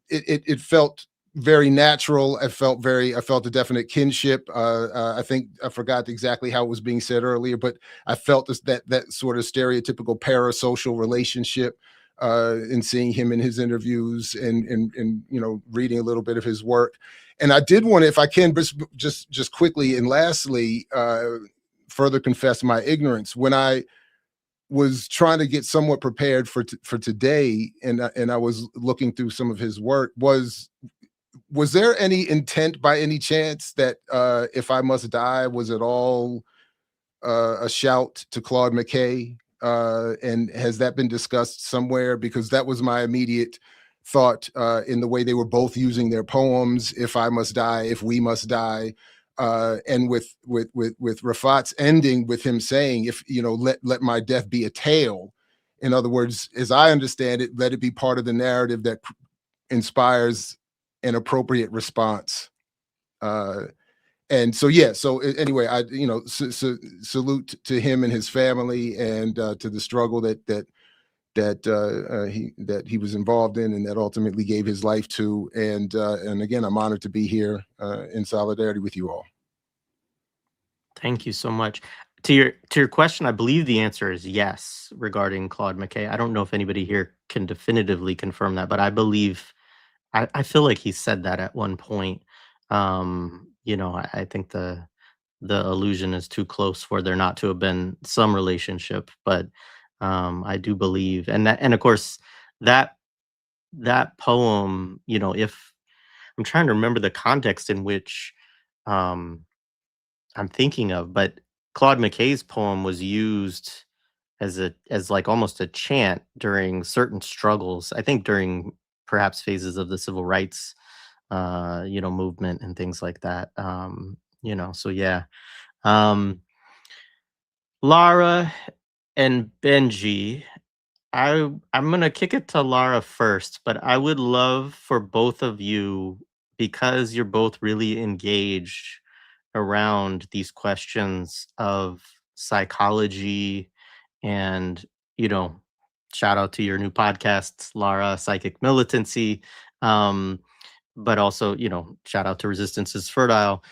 it felt very natural. I felt a definite kinship. I think I forgot exactly how it was being said earlier, but I felt that sort of stereotypical parasocial relationship in seeing him in his interviews and reading a little bit of his work. And I did want to, if I can, just quickly and lastly, further confess my ignorance. When I was trying to get somewhat prepared for today, and I was looking through some of his work, was there any intent by any chance that If I Must Die was at all a shout to Claude McKay? And has that been discussed somewhere? Because that was my immediate thought in the way they were both using their poems, If I Must Die, If We Must Die. And with Refaat's ending with him saying, if let my death be a tale. In other words, as I understand it, let it be part of the narrative that inspires an appropriate response. And so, yeah, so anyway, I, salute to him and his family, and to the struggle that he was involved in, and that ultimately gave his life to. And again, I'm honored to be here in solidarity with you all. Thank you so much. To your question, I believe the answer is yes regarding Claude McKay. I don't know if anybody here can definitively confirm that, but I believe, I feel like he said that at one point. I think the illusion is too close for there not to have been some relationship, but I do believe, and of course that poem, if I'm trying to remember the context in which I'm thinking of, but Claude McKay's poem was used as like almost a chant during certain struggles. I think during perhaps phases of the civil rights, movement and things like that. So yeah. Lara and Benji, I'm gonna kick it to Lara first, but I would love for both of you, because you're both really engaged around these questions of psychology and, shout out to your new podcast, Lara, Psychic Militancy. But also, shout out to Resistance is Fertile.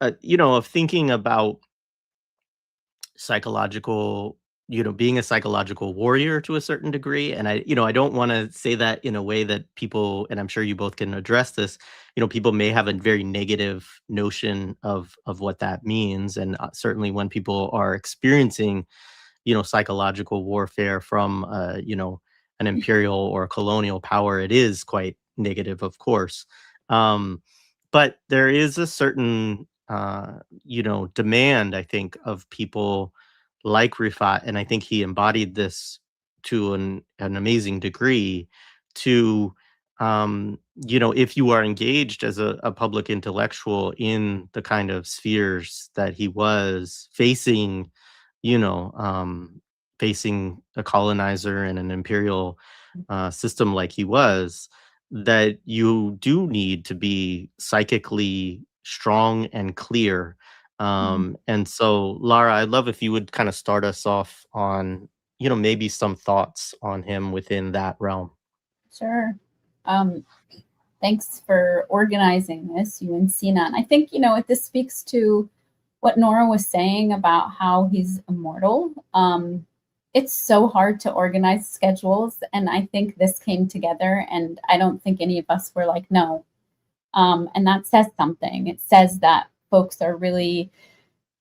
Of thinking about psychological, being a psychological warrior to a certain degree. And I don't want to say that in a way that people, and I'm sure you both can address this, people may have a very negative notion of what that means. And certainly when people are experiencing, psychological warfare from, an imperial or colonial power, it is quite negative, of course. But there is a certain, demand, I think, of people like Rifat, and I think he embodied this to an amazing degree, to, if you are engaged as a public intellectual in the kind of spheres that he was facing, facing a colonizer and an imperial system like he was, that you do need to be psychically strong and clear. And so, Lara, I'd love if you would kind of start us off on, maybe some thoughts on him within that realm. Sure. Um, Thanks for organizing this, you and Sina. And I think, if this speaks to what Nora was saying about how he's immortal. It's so hard to organize schedules. And I think this came together, and I don't think any of us were like, no. And that says something. It says that folks are really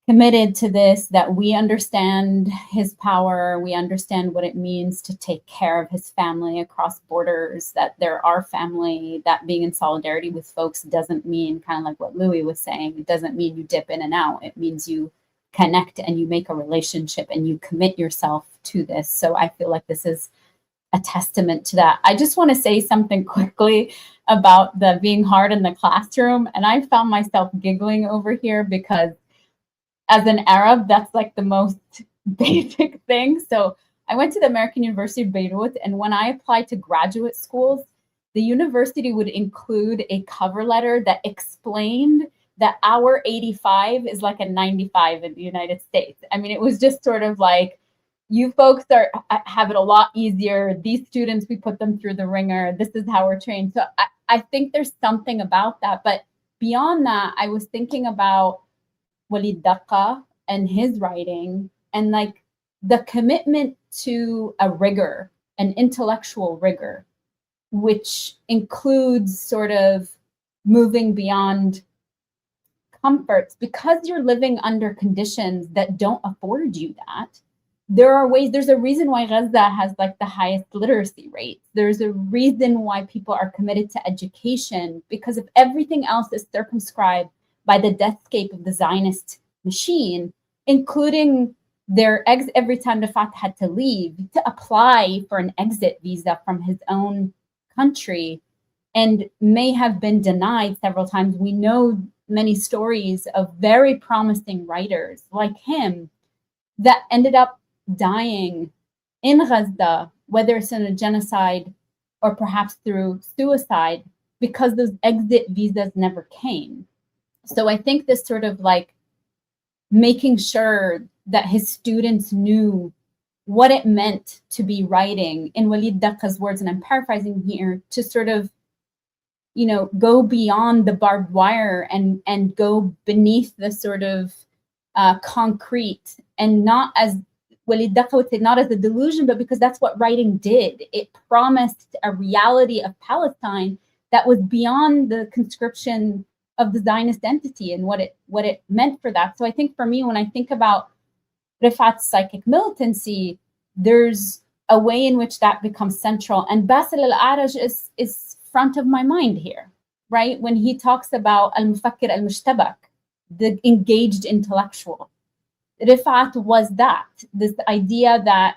committed to this, that we understand his power, we understand what it means to take care of his family across borders, that they're our family, that being in solidarity with folks doesn't mean, kind of like what Louis was saying, it doesn't mean you dip in and out. It means you connect and you make a relationship and you commit yourself to this. So I feel like this is a testament to that. I just want to say something quickly about the being hard in the classroom. And I found myself giggling over here because as an Arab, that's like the most basic thing. So I went to the American University of Beirut, and when I applied to graduate schools, the university would include a cover letter that explained that our 85 is like a 95 in the United States. I mean, it was just sort of like, you folks have it a lot easier. These students, we put them through the ringer. This is how we're trained. So I think there's something about that. But beyond that, I was thinking about Walid Daqqa and his writing, and like the commitment to a rigor, an intellectual rigor, which includes sort of moving beyond comforts, because you're living under conditions that don't afford you that. There are ways, there's a reason why Gaza has like the highest literacy rates. There's a reason why people are committed to education, because if everything else is circumscribed by the deathscape of the Zionist machine, including their every time Refaat had to leave, to apply for an exit visa from his own country, and may have been denied several times. We know many stories of very promising writers like him that ended up dying in Gaza, whether it's in a genocide or perhaps through suicide, because those exit visas never came. So I think this sort of like making sure that his students knew what it meant to be writing, in Walid Daqqa's words, and I'm paraphrasing here, to sort of, go beyond the barbed wire and go beneath the sort of concrete, and not as Walid Daqqa would say, not as a delusion, but because that's what writing did. It promised a reality of Palestine that was beyond the conscription of the Zionist entity and what it meant for that. So I think for me, when I think about Refaat's psychic militancy, there's a way in which that becomes central. And Basil al-Araj is front of my mind here, right? When he talks about al-mufakkir al-mushtabak, the engaged intellectual. Refaat was that, this idea that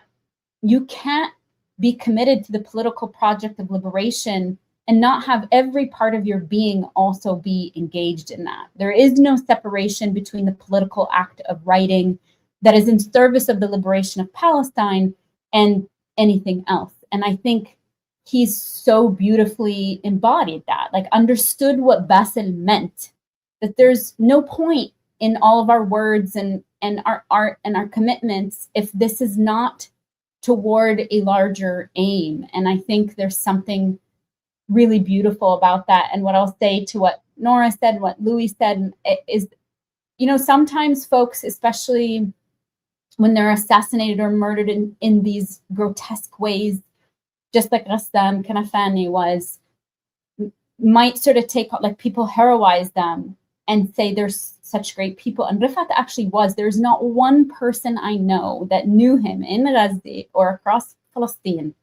you can't be committed to the political project of liberation and not have every part of your being also be engaged in that. There is no separation between the political act of writing that is in service of the liberation of Palestine and anything else. And I think he's so beautifully embodied that, like understood what Basil meant, that there's no point in all of our words and our art and our commitments if this is not toward a larger aim. And I think there's something really beautiful about that. And what I'll say to what Nora said, what Louis said, is, sometimes folks, especially when they're assassinated or murdered in these grotesque ways, just like Ghassan Kanafani was, might sort of take, like, people heroize them and say they're such great people. And Refaat actually was. There's not one person I know that knew him in Gaza or across Palestine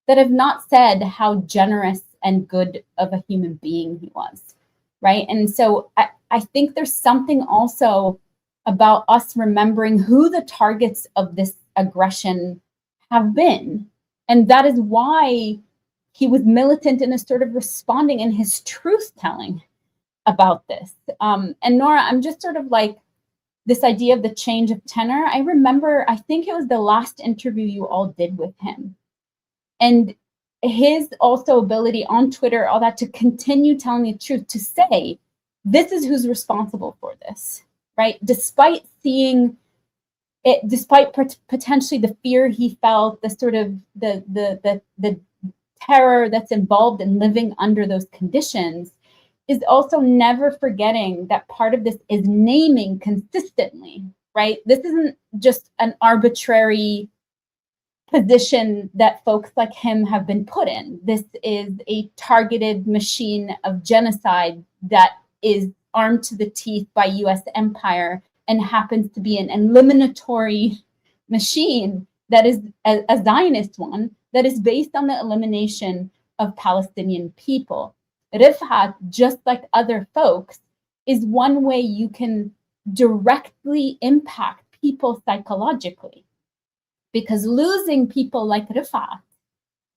that have not said how generous and good of a human being he was, right? And so I think there's something also about us remembering who the targets of this aggression have been. And that is why he was militant and is sort of responding in his truth-telling about this. And Nora, I'm just sort of like, this idea of the change of tenor. I remember, I think it was the last interview you all did with him. And his also ability on Twitter, all that, to continue telling the truth, to say, this is who's responsible for this, right? Despite seeing it, despite potentially the fear he felt, the sort of the terror that's involved in living under those conditions, is also never forgetting that part of this is naming consistently, right? This isn't just an arbitrary position that folks like him have been put in. This is a targeted machine of genocide that is armed to the teeth by US empire and happens to be an eliminatory machine that is a Zionist one that is based on the elimination of Palestinian people. Refaat, just like other folks, is one way you can directly impact people psychologically. Because losing people like Refaat,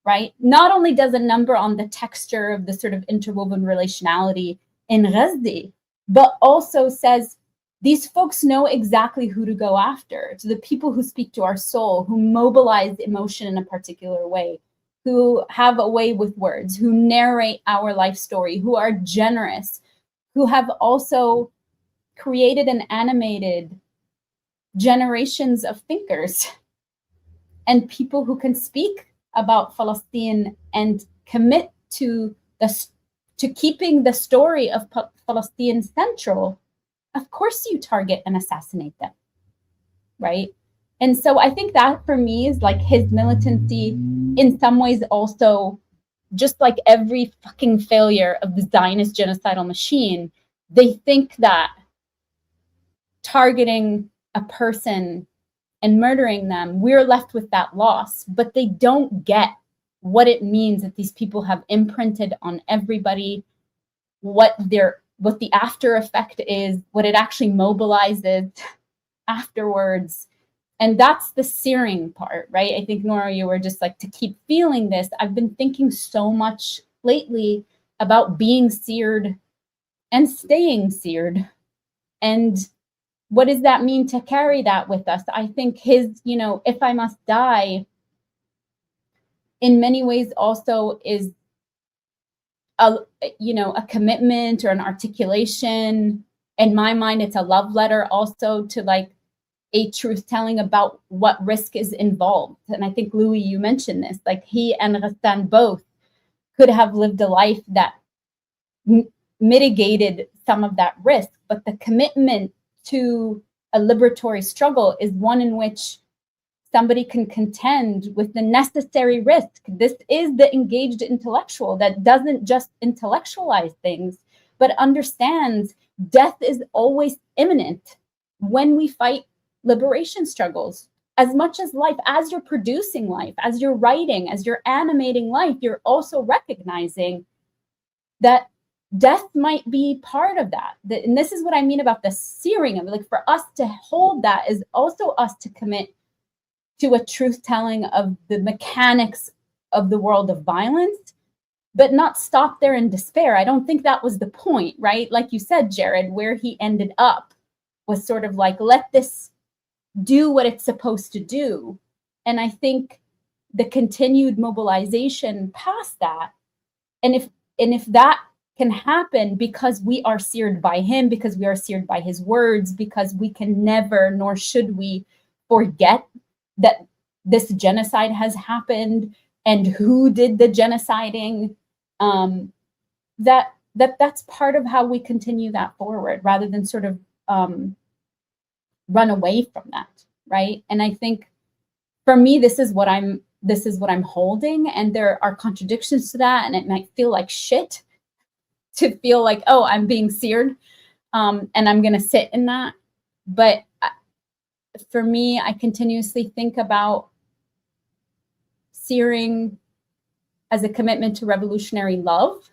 right, not only does a number on the texture of the sort of interwoven relationality in Gaza, but also says these folks know exactly who to go after. So the people who speak to our soul, who mobilize emotion in a particular way, who have a way with words, who narrate our life story, who are generous, who have also created and animated generations of thinkers and people who can speak about Palestine and commit to keeping the story of Palestine central. Of course you target and assassinate them, right? And so I think that for me is like his militancy in some ways also, just like every fucking failure of the Zionist genocidal machine, they think that targeting a person and murdering them, we're left with that loss, but they don't get what it means that these people have imprinted on everybody, what the after effect is, what it actually mobilizes afterwards. And that's the searing part, right? I think, Nora, you were just like, to keep feeling this. I've been thinking so much lately about being seared and staying seared. And what does that mean to carry that with us? I think his, if I must die, in many ways also is a commitment or an articulation. In my mind, it's a love letter also to like a truth telling about what risk is involved. And I think, Louis, you mentioned this, like he and Ghassan both could have lived a life that mitigated some of that risk, but the commitment to a liberatory struggle is one in which somebody can contend with the necessary risk. This is the engaged intellectual that doesn't just intellectualize things, but understands death is always imminent when we fight liberation struggles. As much as life, as you're producing life, as you're writing, as you're animating life, you're also recognizing that death might be part of that. And this is what I mean about the searing of it. Like, for us to hold that is also us to commit to a truth telling of the mechanics of the world of violence, but not stop there in despair. I don't think that was the point, right? Like you said, Jared, where he ended up was sort of like, let this do what it's supposed to do. And I think the continued mobilization past that, and if that can happen because we are seared by him, because we are seared by his words, because we can never, nor should we, forget that this genocide has happened and who did the genociding, that's part of how we continue that forward, rather than sort of run away from that, right? And I think for me, this is what I'm holding, and there are contradictions to that, and it might feel like shit to feel like, oh, I'm being seared, and I'm going to sit in that. But for me, I continuously think about searing as a commitment to revolutionary love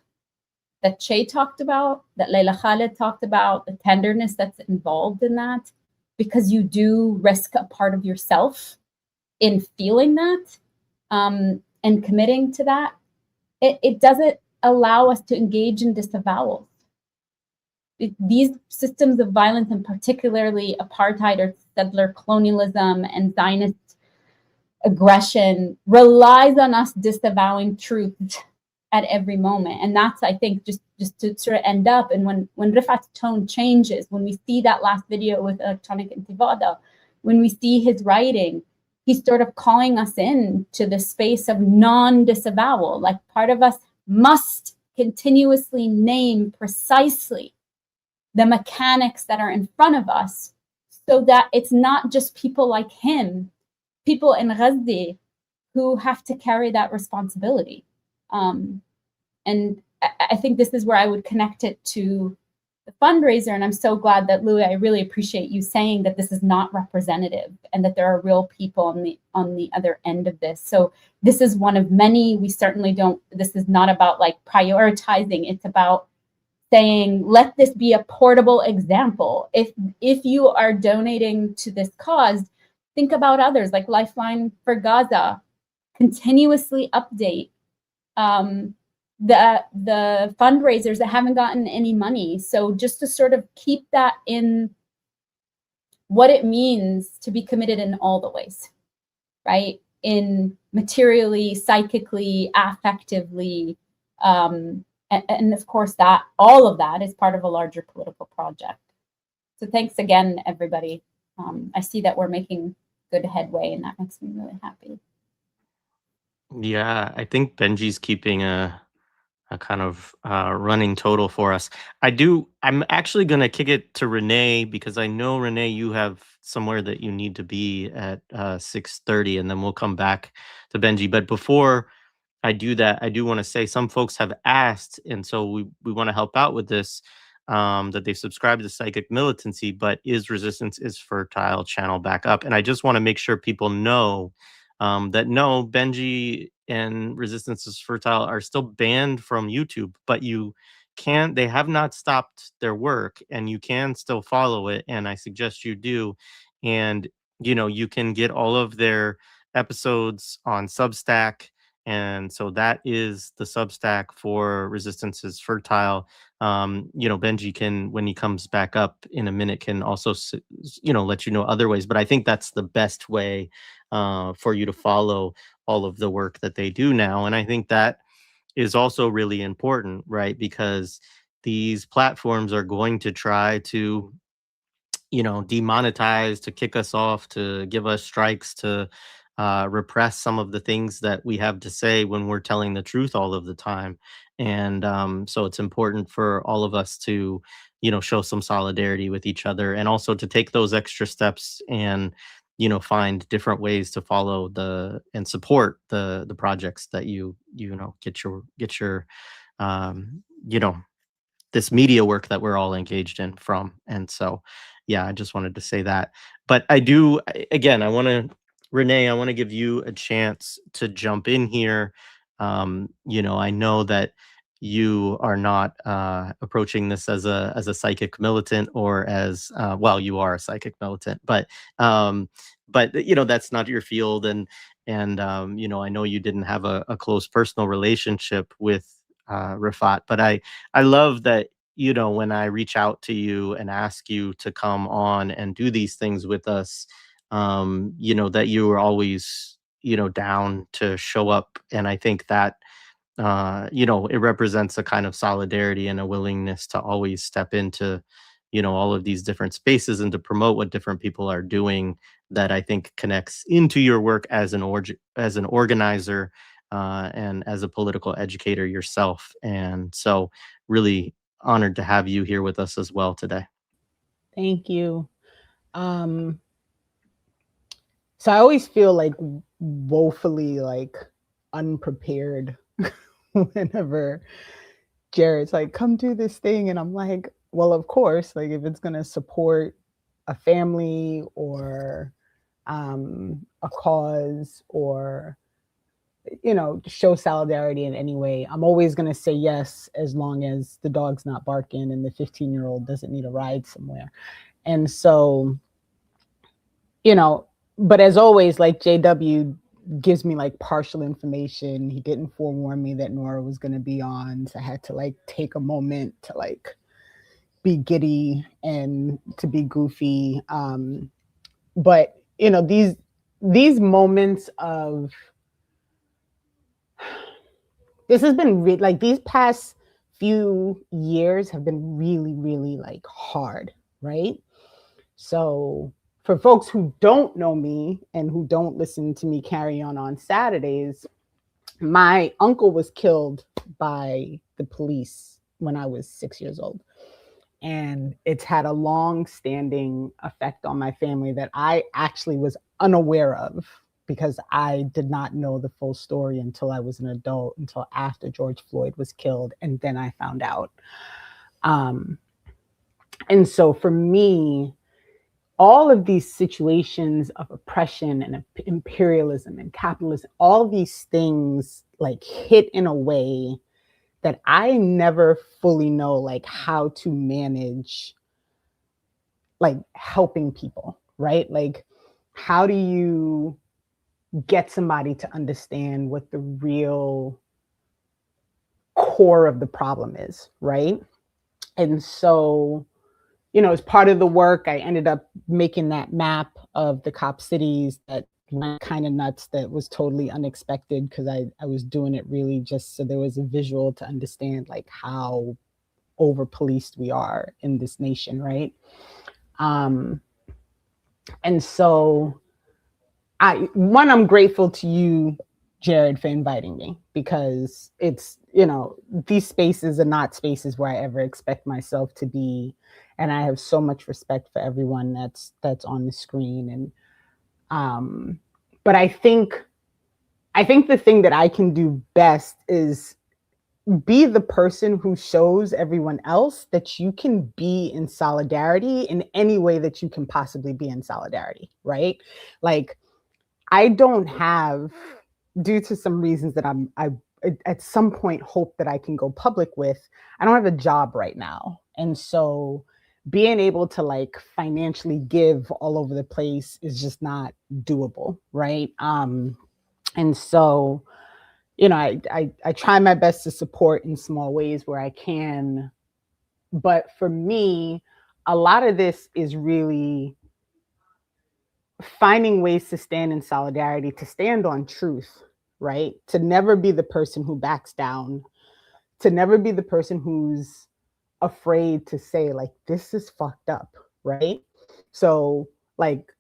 that Che talked about, that Leila Khaled talked about, the tenderness that's involved in that, because you do risk a part of yourself in feeling that and committing to that. It doesn't allow us to engage in disavowals. These systems of violence, and particularly apartheid or settler colonialism and Zionist aggression relies on us disavowing truth at every moment. And that's, I think, just to sort of end up. And when Refaat's tone changes, when we see that last video with electronic Intifada, when we see his writing, he's sort of calling us in to the space of non-disavowal. Like, part of us must continuously name precisely the mechanics that are in front of us, so that it's not just people like him, people in Gaza, who have to carry that responsibility. And I think this is where I would connect it to the fundraiser. And I'm so glad that, Louis, I really appreciate you saying that this is not representative and that there are real people on the other end of this. So this is one of many. We certainly don't, this is not about like prioritizing. It's about saying, let this be a portable example. If you are donating to this cause, think about others, like Lifeline for Gaza. Continuously update the fundraisers that haven't gotten any money. So just to sort of keep that in what it means to be committed in all the ways, right? In materially, psychically, affectively, and of course that all of that is part of a larger political project. So thanks again, everybody. I see that we're making good headway, and that makes me really happy. Yeah, I think Benji's keeping a kind of running total for us. I'm actually going to kick it to Renee, because I know, Renee, you have somewhere that you need to be at 6:30, and then we'll come back to Benji. But before I do that, I do want to say some folks have asked, and so we want to help out with this, that they've subscribed to Psychic Militancy, but is Resistance is Fertile channel back up? And I just want to make sure people know that no, Benji and Resistance is Fertile are still banned from YouTube, but they have not stopped their work, and you can still follow it, and I suggest you do. And, you can get all of their episodes on Substack. And so that is the Substack for Resistance is Fertile. Benji can, when he comes back up in a minute, can also, let you know other ways. But I think that's the best way for you to follow all of the work that they do now. And I think that is also really important, right? Because these platforms are going to try to, demonetize, to kick us off, to give us strikes, to repress some of the things that we have to say when we're telling the truth all of the time. And so it's important for all of us to, show some solidarity with each other, and also to take those extra steps and, find different ways to follow and support the projects that get your this media work that we're all engaged in from. And so, yeah, I just wanted to say that. But again, Renee, I want to give you a chance to jump in here. I know that you are not approaching this as a psychic militant, or as well, you are a psychic militant, but that's not your field. And I know you didn't have a close personal relationship with Refaat, but I love that, when I reach out to you and ask you to come on and do these things with us, that you were always, down to show up. And I think that, it represents a kind of solidarity and a willingness to always step into, all of these different spaces and to promote what different people are doing, that I think connects into your work as an organizer, and as a political educator yourself. And so really honored to have you here with us as well today. Thank you. So I always feel like woefully like unprepared whenever Jared's like, come do this thing. And I'm like, well, of course, like if it's going to support a family or a cause, or, show solidarity in any way, I'm always going to say yes, as long as the dog's not barking and the 15-year-old doesn't need a ride somewhere. And so, but as always, like JW gives me like partial information. He didn't forewarn me that Nora was going to be on. So I had to like take a moment to like be giddy and to be goofy. But, these moments of, this has been like these past few years have been really, really like hard, right? So for folks who don't know me and who don't listen to me carry on Saturdays, my uncle was killed by the police when I was 6 years old. And it's had a long-standing effect on my family that I actually was unaware of, because I did not know the full story until I was an adult, until after George Floyd was killed, and then I found out. And so for me, all of these situations of oppression and imperialism and capitalism, all these things like hit in a way that I never fully know like how to manage, like helping people, right? Like, how do you get somebody to understand what the real core of the problem is, right? And so, you know, as part of the work, I ended up making that map of the cop cities that went kind of nuts, that was totally unexpected, because I was doing it really just so there was a visual to understand like how over policed we are in this nation, right? And so I'm grateful to you, Jared, for inviting me, because it's, you know, these spaces are not spaces where I ever expect myself to be. And I have so much respect for everyone that's on the screen. And, but I think the thing that I can do best is be the person who shows everyone else that you can be in solidarity in any way that you can possibly be in solidarity, right? Like, I don't have, due to some reasons that I at some point hope that I can go public with, I don't have a job right now. And so being able to like financially give all over the place is just not doable, right? And so, you know, I try my best to support in small ways where I can. But for me, a lot of this is really finding ways to stand in solidarity, to stand on truth, right? To never be the person who backs down, to never be the person who's afraid to say like, this is fucked up, right? So like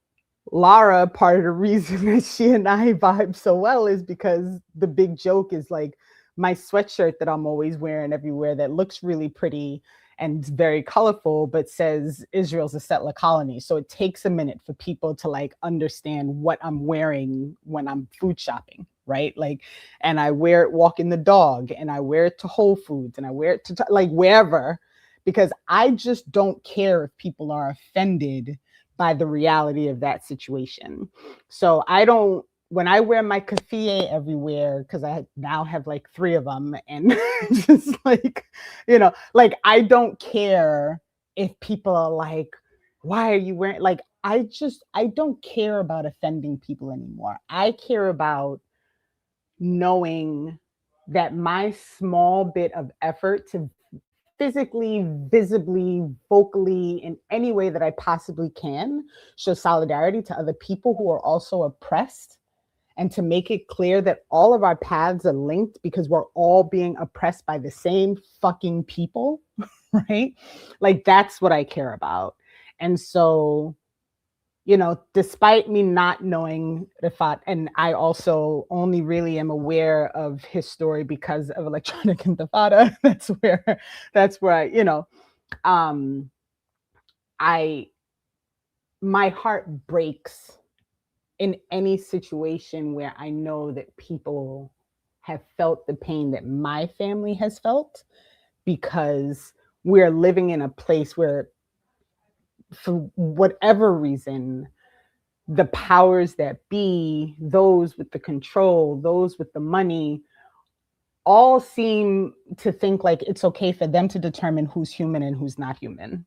Lara, part of the reason that she and I vibe so well is because the big joke is like my sweatshirt that I'm always wearing everywhere that looks really pretty and very colorful, but says Israel's a settler colony. So it takes a minute for people to like understand what I'm wearing when I'm food shopping, right? Like, and I wear it walking the dog, and I wear it to Whole Foods, and I wear it to like wherever, because I just don't care if people are offended by the reality of that situation. So I don't, when I wear my keffiyeh everywhere, because I now have like 3 of them, and just like, you know, like I don't care if people are like, why are you wearing, like, I don't care about offending people anymore. I care about knowing that my small bit of effort to physically, visibly, vocally, in any way that I possibly can, show solidarity to other people who are also oppressed, and to make it clear that all of our paths are linked because we're all being oppressed by the same fucking people, right? Like, that's what I care about. And so, you know, despite me not knowing Refaat, and I also only really am aware of his story because of Electronic Intifada. That's where I, you know, my heart breaks in any situation where I know that people have felt the pain that my family has felt, because we're living in a place where, for whatever reason, the powers that be, those with the control, those with the money, all seem to think like it's okay for them to determine who's human and who's not human,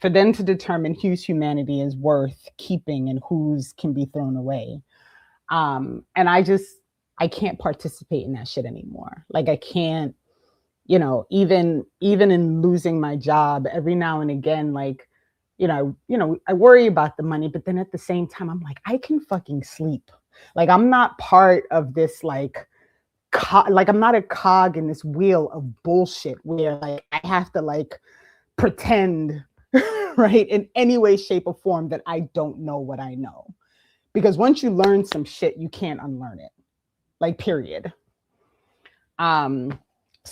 for them to determine whose humanity is worth keeping and whose can be thrown away. And I can't participate in that shit anymore. Like, I can't, you know, even in losing my job, every now and again, like, I worry about the money, but then at the same time, I'm like, I can fucking sleep. Like, I'm not part of this, like I'm not a cog in this wheel of bullshit where like I have to like pretend, right, in any way, shape, or form that I don't know what I know. Because once you learn some shit, you can't unlearn it. Like, period. So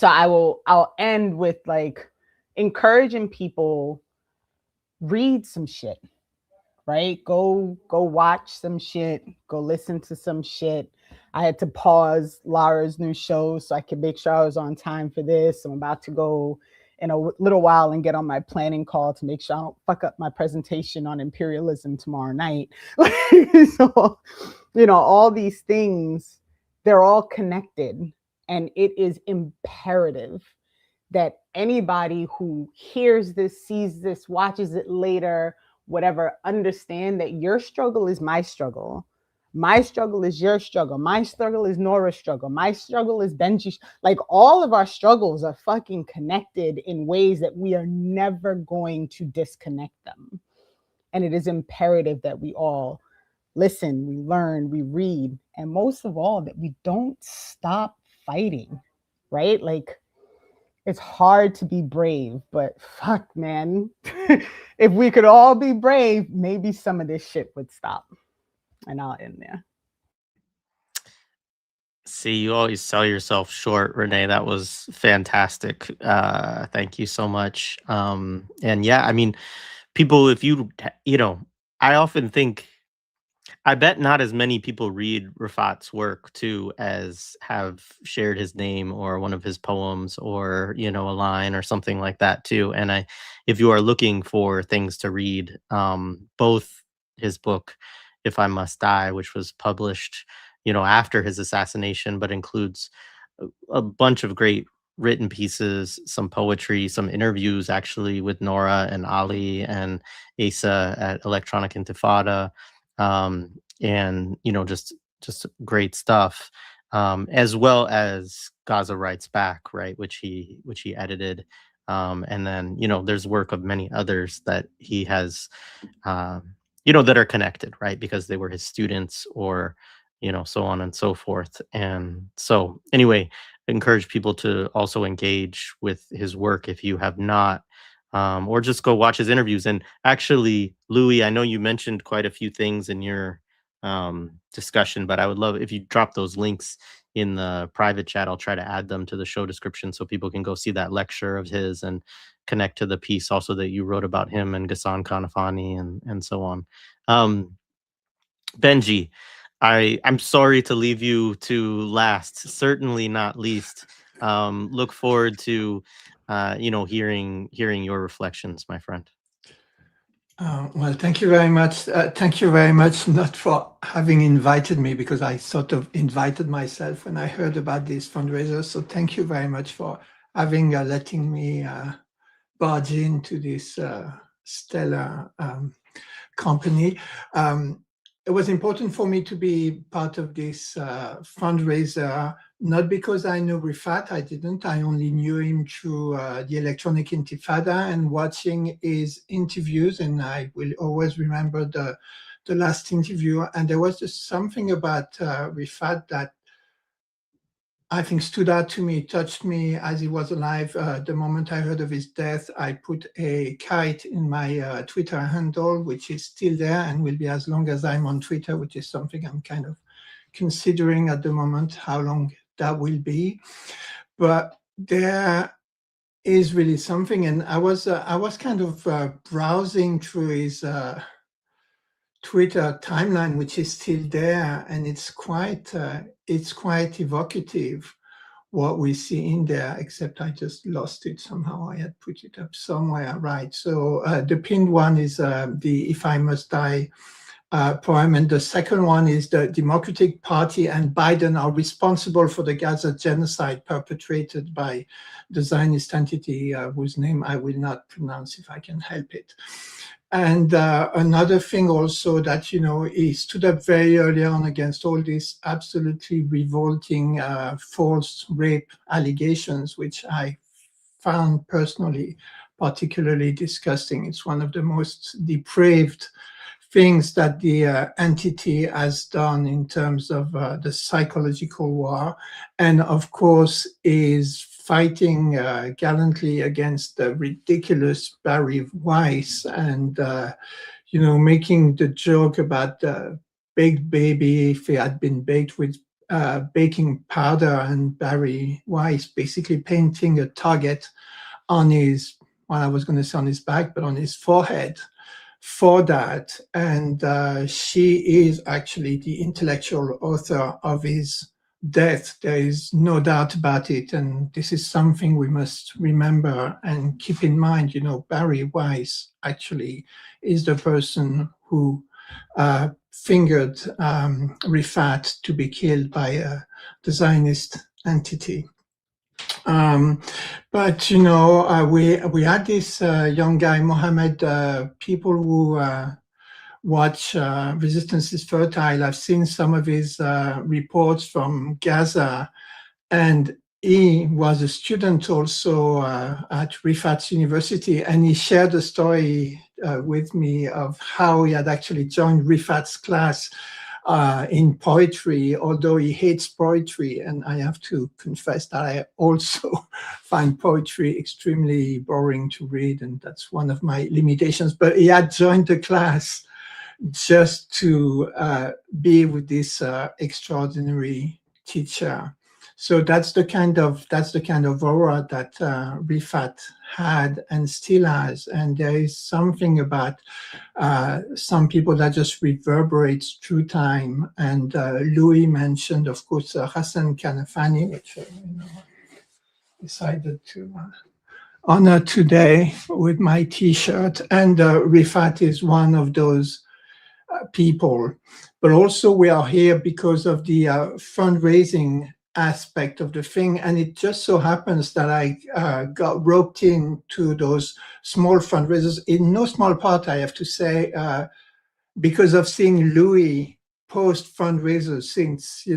I'll end with like encouraging people, read some shit, right? Go watch some shit, go listen to some shit. I had to pause Lara's new show so I could make sure I was on time for this. I'm about to go in a little while and get on my planning call to make sure I don't fuck up my presentation on imperialism tomorrow night. So, all these things, they're all connected, and it is imperative that anybody who hears this, sees this, watches it later, whatever, understand that your struggle is my struggle. My struggle is your struggle. My struggle is Nora's struggle. My struggle is Benji's. Like, all of our struggles are fucking connected in ways that we are never going to disconnect them. And it is imperative that we all listen, we learn, we read, and most of all, that we don't stop fighting, right? Like, it's hard to be brave, but fuck, man. If we could all be brave, maybe some of this shit would stop. And I'll end there. See, you always sell yourself short, Renee. That was fantastic. Thank you so much. And yeah, I mean, people, if I often think, I bet not as many people read Refaat's work too as have shared his name or one of his poems or, a line or something like that too. And if you are looking for things to read, both his book, If I Must Die, which was published, after his assassination, but includes a bunch of great written pieces, some poetry, some interviews actually with Nora and Ali and Asa at Electronic Intifada, and just great stuff, as well as Gaza Writes Back, right, which he edited, and then there's work of many others that he has, that are connected, right, because they were his students or so on and so forth. And so anyway, encourage people to also engage with his work if you have not, or just go watch his interviews. And actually, Louis, I know you mentioned quite a few things in your discussion, but I would love if you drop those links in the private chat. I'll try to add them to the show description so people can go see that lecture of his and connect to the piece also that you wrote about him and Ghassan Kanafani and so on. Benji, I'm sorry to leave you to last, certainly not least. Look forward to hearing your reflections, my friend. Well, thank you very much. Thank you very much, not for having invited me, because I sort of invited myself when I heard about this fundraiser. So thank you very much for having letting me barge into this stellar company. It was important for me to be part of this fundraiser, not because I know Refaat, I didn't. I only knew him through the Electronic Intifada and watching his interviews, and I will always remember the last interview. And there was just something about Refaat that I think stood out to me, touched me as he was alive. The moment I heard of his death, I put a kite in my Twitter handle, which is still there and will be as long as I'm on Twitter, which is something I'm kind of considering at the moment, how long that will be. But there is really something, and I was kind of browsing through his Twitter timeline, which is still there, and it's quite evocative what we see in there, except I just lost it somehow. I had put it up somewhere, right? So the pinned one is the If I Must Die poem, and the second one is the Democratic Party and Biden are responsible for the Gaza genocide perpetrated by the Zionist entity whose name I will not pronounce if I can help it. And another thing also that, he stood up very early on against all these absolutely revolting false rape allegations, which I found personally particularly disgusting. It's one of the most depraved things that the entity has done in terms of the psychological war, and of course is fighting gallantly against the ridiculous Barry Weiss, and making the joke about the baked baby if it had been baked with baking powder, and Barry Weiss basically painting a target on his, well, I was going to say on his back, but on his forehead for that. And she is actually the intellectual author of his death. There is no doubt about it. And this is something we must remember and keep in mind. Barry Weiss actually is the person who fingered Refaat to be killed by the Zionist entity. But we had this young guy, Mohammed. People who watch Resistance is Fertile, I've seen some of his reports from Gaza, and he was a student also at Refaat's University, and he shared a story with me of how he had actually joined Refaat's class in poetry, although he hates poetry. And I have to confess that I also find poetry extremely boring to read, and that's one of my limitations. But he had joined the class just to be with this extraordinary teacher. So that's the kind of aura that Refaat had and still has. And there is something about some people that just reverberates through time. And Louis mentioned, of course, Hassan Kanafani, which I decided to honor today with my T-shirt. And Refaat is one of those people. But also we are here because of the fundraising aspect of the thing, and it just so happens that I got roped into those small fundraisers in no small part, I have to say, because of seeing Louis post fundraisers since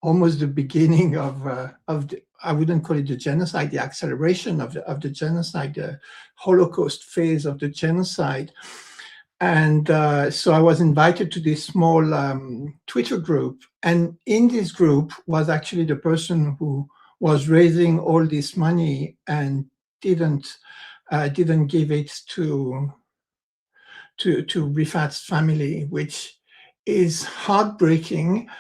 almost the beginning of the, I wouldn't call it the genocide, the acceleration of the genocide, the Holocaust phase of the genocide. And so I was invited to this small Twitter group. And in this group was actually the person who was raising all this money and didn't give it to Refaat's family, which is heartbreaking.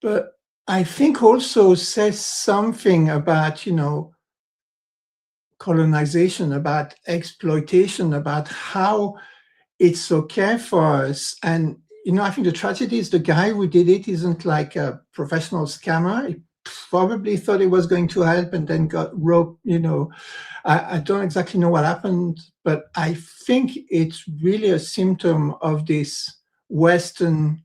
But I think also says something about, colonization, about exploitation, about how it's okay for us. And, I think the tragedy is the guy who did it isn't like a professional scammer. He probably thought it was going to help and then got roped, I don't exactly know what happened, but I think it's really a symptom of this Western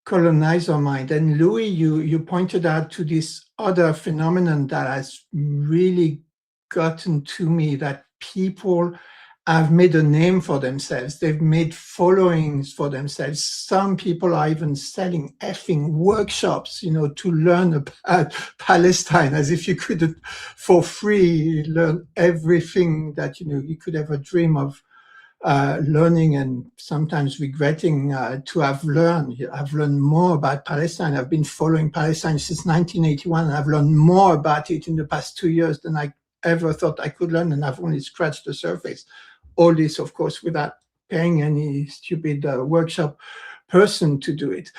colonizer mind. And Louis, you pointed out to this other phenomenon that has really gotten to me, that people have made a name for themselves. They've made followings for themselves. Some people are even selling effing workshops, to learn about Palestine, as if you could, for free, learn everything that, you could ever dream of learning, and sometimes regretting to have learned. I've learned more about Palestine. I've been following Palestine since 1981, and I've learned more about it in the past 2 years than I ever thought I could learn, and I've only scratched the surface. All this, of course, without paying any stupid workshop person to do it.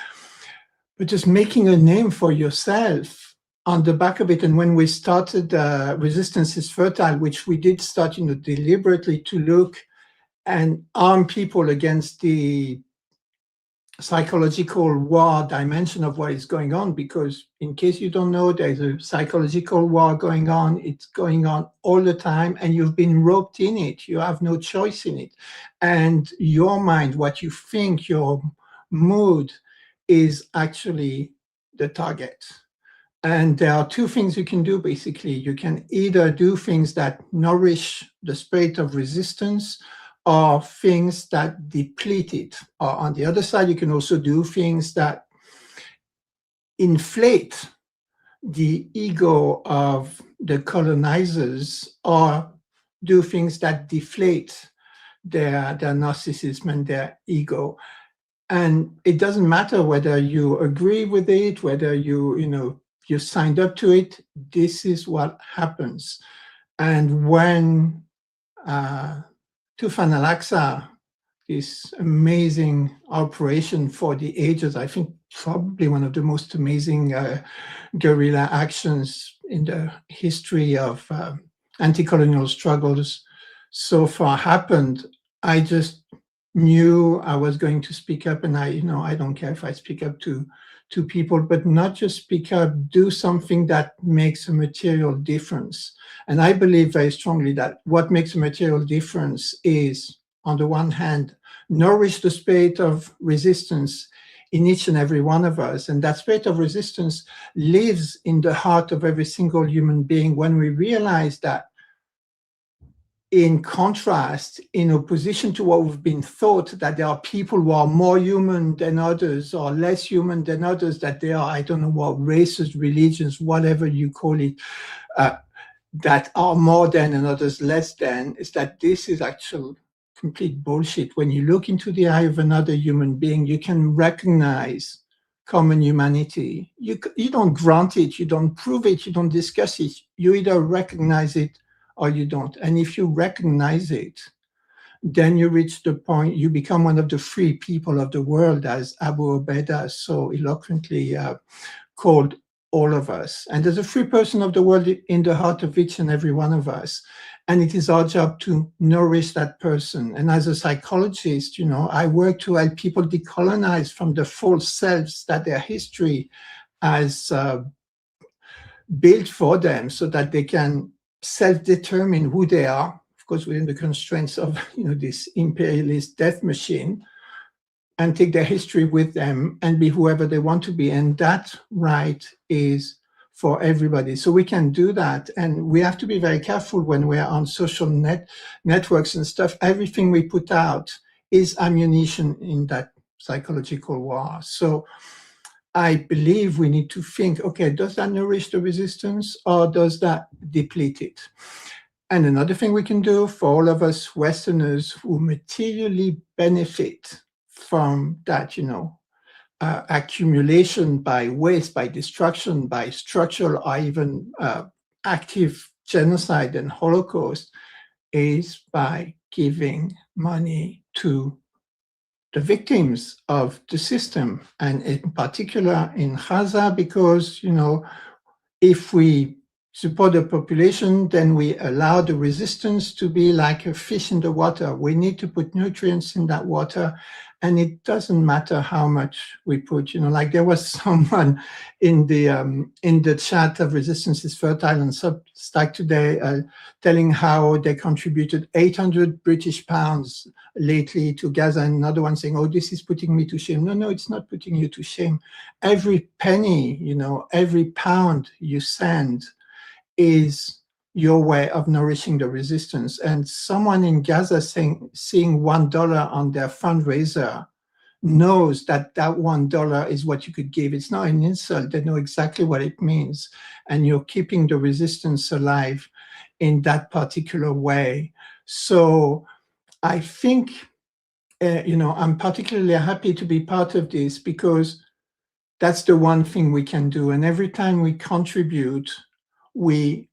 But just making a name for yourself on the back of it. And when we started Resistance is Fertile, which we did start, deliberately to look and arm people against the psychological war dimension of what is going on, because in case you don't know, there's a psychological war going on. It's going on all the time, and you've been roped in it. You have no choice in it. And your mind, what you think, your mood is actually the target. And there are two things you can do, basically. You can either do things that nourish the spirit of resistance, or things that deplete it. Or on the other side, you can also do things that inflate the ego of the colonizers, or do things that deflate their narcissism and their ego. And it doesn't matter whether you agree with it, whether you signed up to it. This is what happens. And when Tufan al-Aqsa, this amazing operation for the ages, I think probably one of the most amazing guerrilla actions in the history of anti-colonial struggles so far happened, I just knew I was going to speak up. And I don't care if I speak up to people, but not just speak up, do something that makes a material difference. And I believe very strongly that what makes a material difference is, on the one hand, nourish the spirit of resistance in each and every one of us. And that spirit of resistance lives in the heart of every single human being when we realize that, in contrast, in opposition to what we've been taught, that there are people who are more human than others or less human than others, that they are, I don't know what, races, religions, whatever you call it, that are more than and others less than, is that this is actual complete bullshit. When you look into the eye of another human being, you can recognize common humanity. You don't grant it, you don't prove it, you don't discuss it. You either recognize it or you don't. And if you recognize it, then you reach the point, you become one of the free people of the world, as Abu Ubaidah so eloquently called all of us. And there's a free person of the world in the heart of each and every one of us. And it is our job to nourish that person. And as a psychologist, I work to help people decolonize from the false selves that their history has built for them, so that they can self-determine who they are, of course, within the constraints of this imperialist death machine, and take their history with them and be whoever they want to be. And that right is for everybody. So we can do that. And we have to be very careful when we're on social networks and stuff. Everything we put out is ammunition in that psychological war. So I believe we need to think, okay, does that nourish the resistance or does that deplete it? And another thing we can do for all of us Westerners who materially benefit from that, accumulation by waste, by destruction, by structural or even active genocide and Holocaust, is by giving money to the victims of the system, and in particular in Gaza, because, if we support the population, then we allow the resistance to be like a fish in the water. We need to put nutrients in that water, and it doesn't matter how much we put. Like there was someone in the chat of Resistance is Fertile and Substack today telling how they contributed 800 British pounds lately to Gaza, and another one saying, oh, this is putting me to shame. No, it's not putting you to shame. Every penny, every pound you send is your way of nourishing the resistance. And someone in Gaza seeing $1 on their fundraiser knows that $1 is what you could give. It's not an insult. They know exactly what it means. And you're keeping the resistance alive in that particular way. So I think, I'm particularly happy to be part of this, because that's the one thing we can do. And every time we contribute, we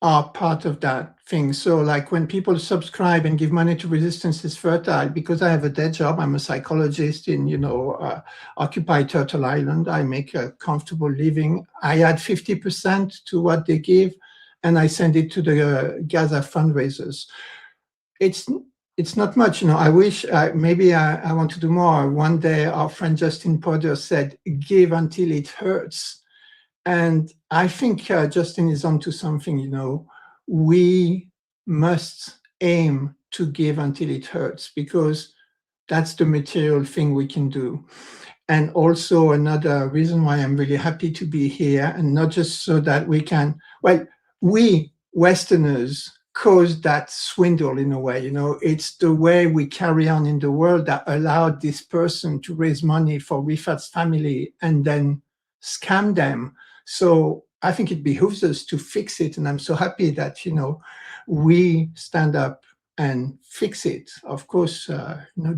are part of that thing. So like when people subscribe and give money to Resistance is Fertile, because I have a day job, I'm a psychologist in, occupied Turtle Island, I make a comfortable living. I add 50% to what they give, and I send it to the Gaza fundraisers. It's not much, I wish, maybe I want to do more. One day our friend Justin Porter said, give until it hurts. And I think Justin is onto something, we must aim to give until it hurts, because that's the material thing we can do. And also another reason why I'm really happy to be here, and not just so that we can, we Westerners caused that swindle in a way, it's the way we carry on in the world that allowed this person to raise money for Refaat's family and then scam them. So I think it behooves us to fix it. And I'm so happy that, we stand up and fix it. Of course,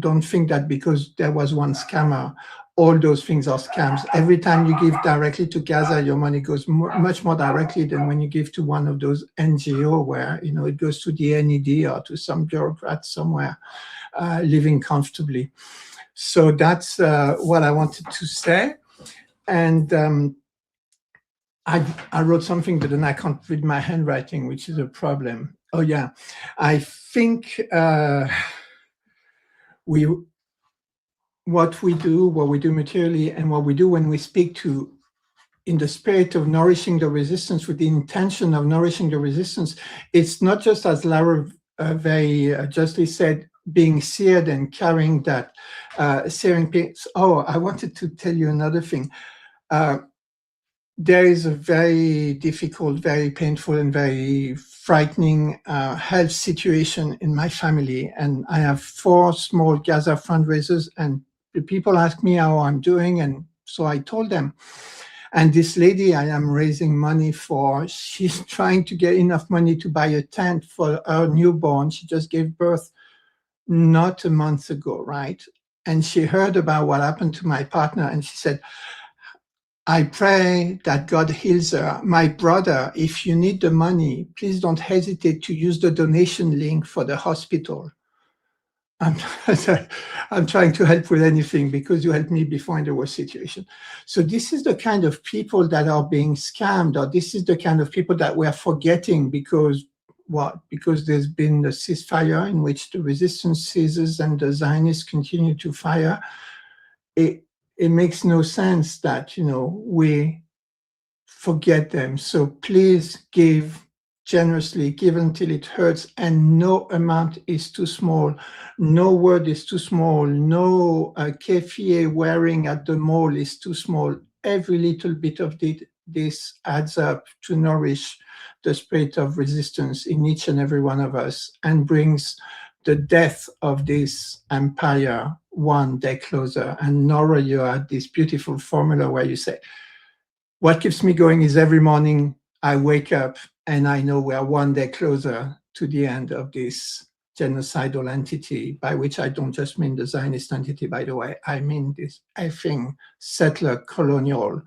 don't think that because there was one scammer, all those things are scams. Every time you give directly to Gaza, your money goes much more directly than when you give to one of those NGO where, it goes to the NED or to some bureaucrat somewhere living comfortably. So that's what I wanted to say. And I wrote something, but then I can't read my handwriting, which is a problem. Oh yeah, I think what we do materially, and what we do when we speak to, in the spirit of nourishing the resistance, with the intention of nourishing the resistance, it's not just, as Lara very justly said, being seared and carrying that searing piece. Oh, I wanted to tell you another thing. There is a very difficult, very painful, and very frightening health situation in my family. And I have 4 small Gaza fundraisers, and the people ask me how I'm doing. And so I told them. And this lady I am raising money for, she's trying to get enough money to buy a tent for her newborn. She just gave birth not a month ago, right? And she heard about what happened to my partner, and she said, I pray that God heals her. My brother, if you need the money, please don't hesitate to use the donation link for the hospital. I'm trying to help with anything because you helped me before in the worst situation. So this is the kind of people that are being scammed, or this is the kind of people that we are forgetting because what? Because there's been a ceasefire in which the resistance ceases and the Zionists continue to fire. It makes no sense that, we forget them. So please give generously, give until it hurts, and no amount is too small. No word is too small. No kefir wearing at the mall is too small. Every little bit of this adds up to nourish the spirit of resistance in each and every one of us, and brings the death of this empire one day closer. And Nora, you had this beautiful formula where you say, what keeps me going is every morning I wake up and I know we are one day closer to the end of this genocidal entity, by which I don't just mean the Zionist entity, by the way. I mean this effing settler colonial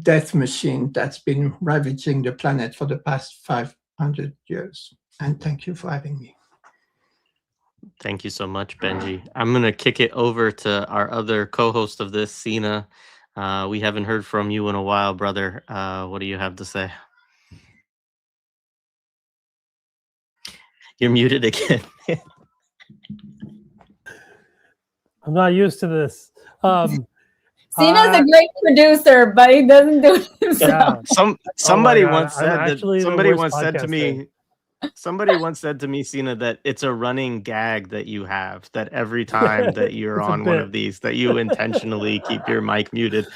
death machine that's been ravaging the planet for the past 500 years. And thank you for having me. Thank you so much, Benji. I'm going to kick it over to our other co-host of this, Sina. We haven't heard from you in a while, brother. What do you have to say? You're muted again. I'm not used to this. Sina's a great producer, but he doesn't do it himself. Yeah. Somebody once said that. Somebody once said to me, Sina, that it's a running gag that you have, that every time that you're on one of these, that you intentionally keep your mic muted.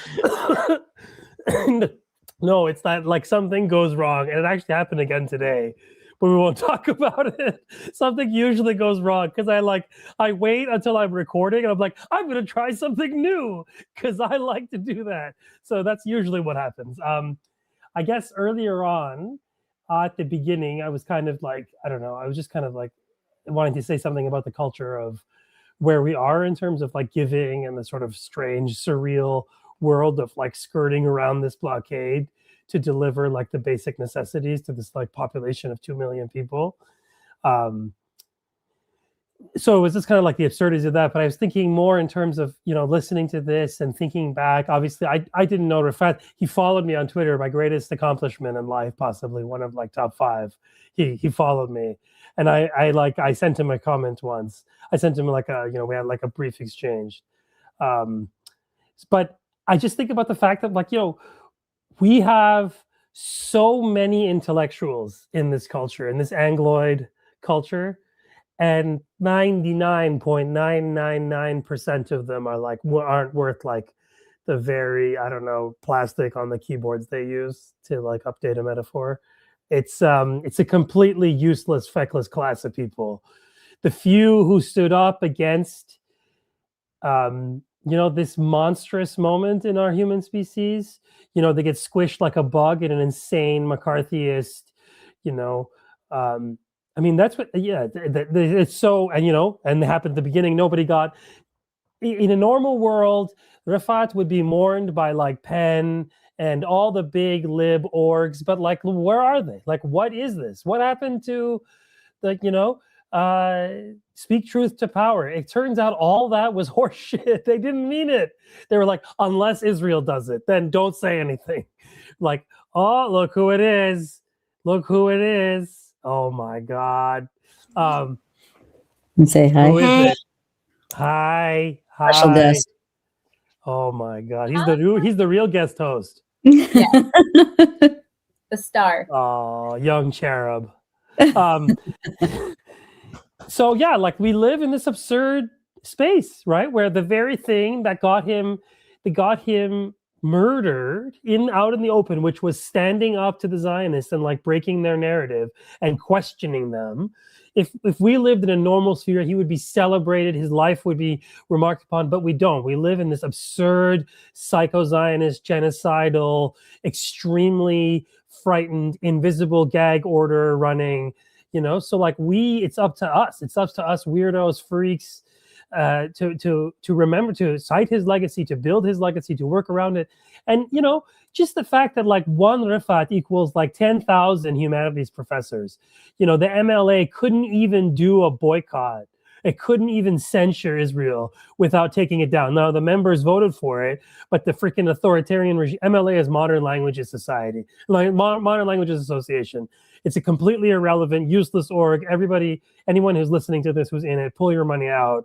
No, it's not like something goes wrong, and it actually happened again today, but we won't talk about it. Something usually goes wrong because I wait until I'm recording, and I'm like, I'm going to try something new because I like to do that. So that's usually what happens. I guess earlier on, at the beginning, I was kind of like, I don't know, I was just kind of like wanting to say something about the culture of where we are in terms of like giving, and the sort of strange, surreal world of like skirting around this blockade to deliver like the basic necessities to this like population of 2 million people. So it was just kind of like the absurdities of that, but I was thinking more in terms of, listening to this and thinking back. Obviously, I didn't know Refaat. He followed me on Twitter, my greatest accomplishment in life, possibly one of like top 5. He followed me, and I sent him a comment once. I sent him like we had like a brief exchange. But I just think about the fact that like, we have so many intellectuals in this culture, in this Angloid culture, and 99.999% of them are like aren't worth like the very, I don't know, plastic on the keyboards they use to like update a metaphor. It's a completely useless, feckless class of people. The few who stood up against this monstrous moment in our human species. They get squished like a bug in an insane McCarthyist, I mean, that's what, yeah, it's so, and and it happened at the beginning. Nobody got, in a normal world, Refaat would be mourned by like Penn and all the big lib orgs, but like, where are they? Like, what is this? What happened to, like, speak truth to power? It turns out all that was horseshit. They didn't mean it. They were like, unless Israel does it, then don't say anything. Like, oh, look who it is. Look who it is. Oh my God. And say hi. Who is it? Hi. Special Hi. guest. Oh my God. He's the real guest host. The star. Oh, young cherub. So yeah, like we live in this absurd space, right? Where the very thing that got him murdered out in the open, which was standing up to the Zionists and like breaking their narrative and questioning them. If we lived in a normal sphere, he would be celebrated, his life would be remarked upon, but we don't. We live in this absurd, psycho-Zionist, genocidal, extremely frightened, invisible gag order running, so like it's up to us weirdos, freaks, to remember to cite his legacy, to build his legacy, to work around it. And just the fact that like one Refaat equals like 10,000 humanities professors. The MLA couldn't even do a boycott. It couldn't even censure Israel without taking it down. Now the members voted for it, but the freaking authoritarian regime, MLA is Modern Languages Society, like Modern Languages Association. It's a completely irrelevant, useless org. Anyone who's listening to this who's in it, pull your money out.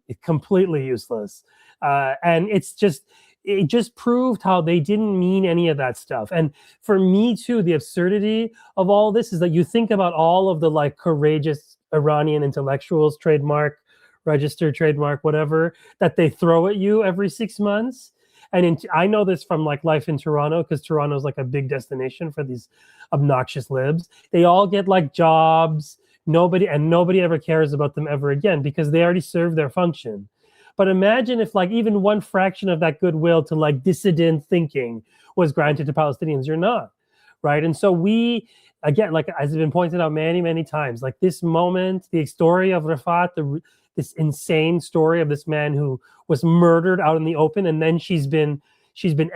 It's completely useless. And it just proved how they didn't mean any of that stuff. And for me too, the absurdity of all this is that you think about all of the like courageous Iranian intellectuals, registered trademark, whatever, that they throw at you every 6 months. And I know this from like life in Toronto, because Toronto is like a big destination for these obnoxious libs. They all get like jobs. Nobody ever cares about them ever again because they already serve their function. But imagine if like even one fraction of that goodwill to like dissident thinking was granted to Palestinians. You're not, right? And so we, again, like as has been pointed out many, many times, like this moment, the story of Refaat, this insane story of this man who was murdered out in the open, and then she's been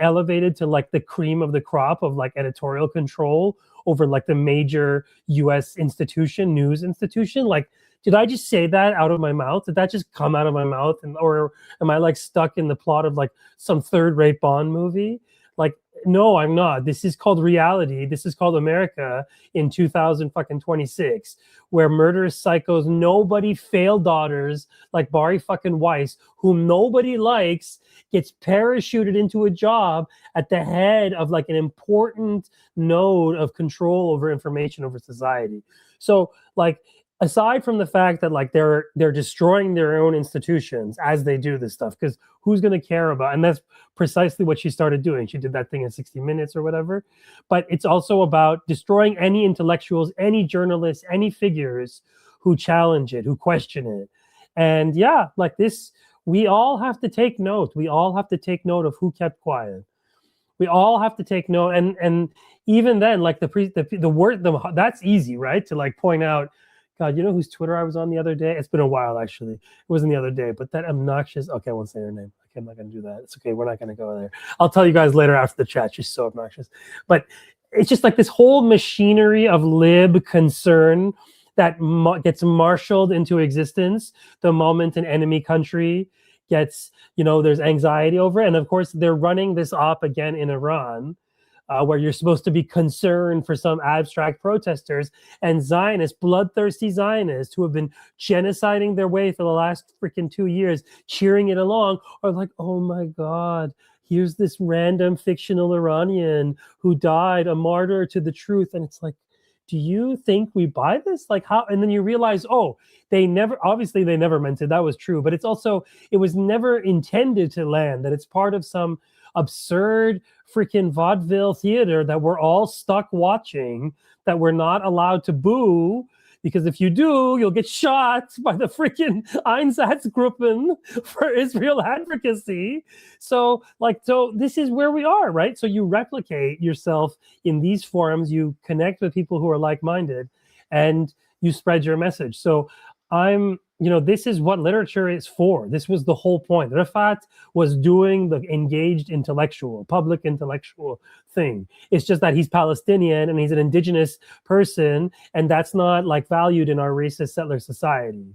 elevated to like the cream of the crop of like editorial control over like the major US news institution. Like, did I just say that out of my mouth? Did that just come out of my mouth? Or am I like stuck in the plot of like some third-rate Bond movie? Like, no, I'm not. This is called reality. This is called America in 2026, where murderous psychos, nobody failed daughters like Bari fucking Weiss, whom nobody likes, gets parachuted into a job at the head of like an important node of control over information over society. So like, aside from the fact that like they're destroying their own institutions as they do this stuff, because who's going to care about, and that's precisely what she started doing. She did that thing in 60 Minutes or whatever. But it's also about destroying any intellectuals, any journalists, any figures who challenge it, who question it. And yeah, like this, we all have to take note. We all have to take note of who kept quiet. We all have to take note. And even then, like the word, that's easy, right? To like point out, God, you know whose Twitter I was on the other day? It's been a while, actually. It wasn't the other day, but that obnoxious... Okay, I won't say her name. Okay, I'm not going to do that. It's okay. We're not going to go there. I'll tell you guys later after the chat. She's so obnoxious. But it's just like this whole machinery of lib concern that gets marshaled into existence the moment an enemy country gets, there's anxiety over it. And of course, they're running this op again in Iran, where you're supposed to be concerned for some abstract protesters, and Zionists, bloodthirsty Zionists who have been genociding their way for the last freaking 2 years, cheering it along, are like, oh my God, here's this random fictional Iranian who died, a martyr to the truth. And it's like, do you think we buy this? Like how? And then you realize, they never meant it. That was true. But it was never intended to land, that it's part of some absurd freaking vaudeville theater that we're all stuck watching, that we're not allowed to boo, because if you do, you'll get shot by the freaking Einsatzgruppen for Israel advocacy. So this is where we are, right? So you replicate yourself in these forums, you connect with people who are like-minded, and you spread your message. So this is what literature is for. This was the whole point. Refaat was doing the engaged intellectual, public intellectual thing. It's just that he's Palestinian and he's an indigenous person, and that's not like valued in our racist settler society.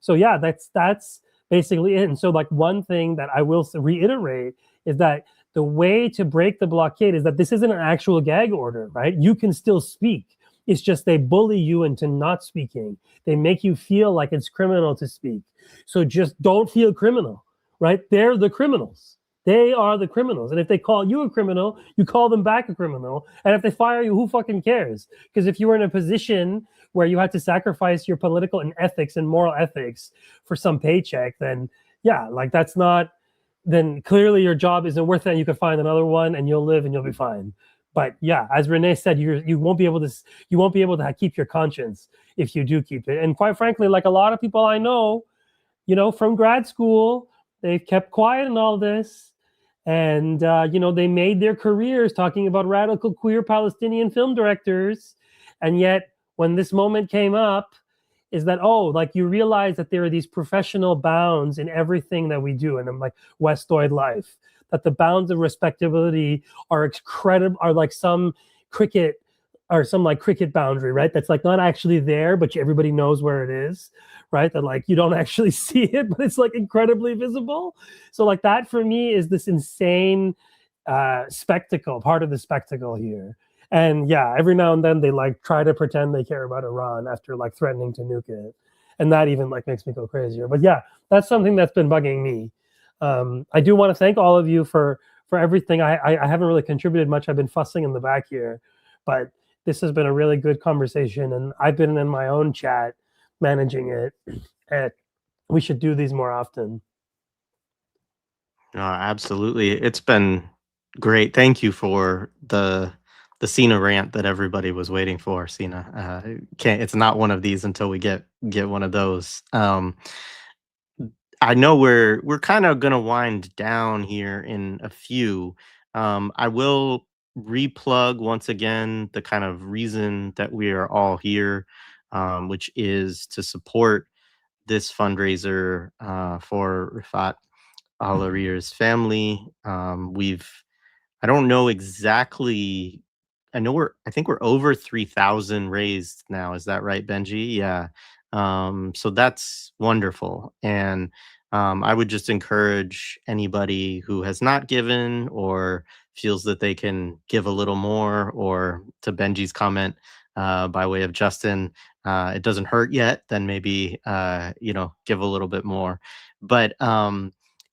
So yeah, that's basically it. And so one thing that I will reiterate is that the way to break the blockade is that this isn't an actual gag order, right? You can still speak. It's just they bully you into not speaking. They make you feel like it's criminal to speak. So just don't feel criminal, right? They're the criminals. They are the criminals. And if they call you a criminal, you call them back a criminal. And if they fire you, who fucking cares? Because if you were in a position where you had to sacrifice your political and ethics and moral ethics for some paycheck, then yeah, then clearly your job isn't worth it, and you can find another one and you'll live and you'll be fine. But yeah, as Renee said, you won't be able to keep your conscience if you do keep it. And quite frankly, like a lot of people I know, from grad school, they've kept quiet in all this, and they made their careers talking about radical queer Palestinian film directors, and yet when this moment came up, is that you realize that there are these professional bounds in everything that we do, and I'm like Westoid life. That the bounds of respectability are like some cricket boundary, right? That's not actually there, but everybody knows where it is, right? That you don't actually see it, but it's incredibly visible. So that for me is this insane spectacle, part of the spectacle here. And yeah, every now and then they try to pretend they care about Iran after threatening to nuke it. And that even makes me go crazier. But yeah, that's something that's been bugging me. I do want to thank all of you for everything. I haven't really contributed much. I've been fussing in the back here, but this has been a really good conversation, and I've been in my own chat managing it, and we should do these more often. Absolutely. It's been great. Thank you for the Sina rant that everybody was waiting for, Sina. It's not one of these until we get one of those. I know we're kind of going to wind down here in a few. I will replug once again the kind of reason that we are all here, which is to support this fundraiser for Refaat Alareer's family. I don't know exactly. I think we're over 3,000 raised now. Is that right, Benji? Yeah. So that's wonderful. And I would just encourage anybody who has not given or feels that they can give a little more, or to Benji's comment by way of Johnston, it doesn't hurt yet, then maybe, give a little bit more. But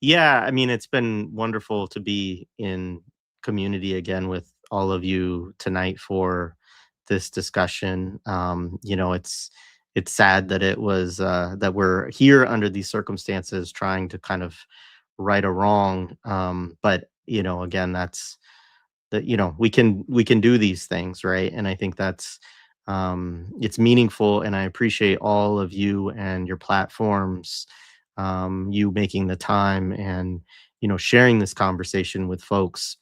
yeah, I mean, it's been wonderful to be in community again with all of you tonight for this discussion. It's sad that it was that we're here under these circumstances trying to kind of right a wrong. But again, that's that we can do these things, right? And I think that's it's meaningful, and I appreciate all of you and your platforms, you making the time and sharing this conversation with folks.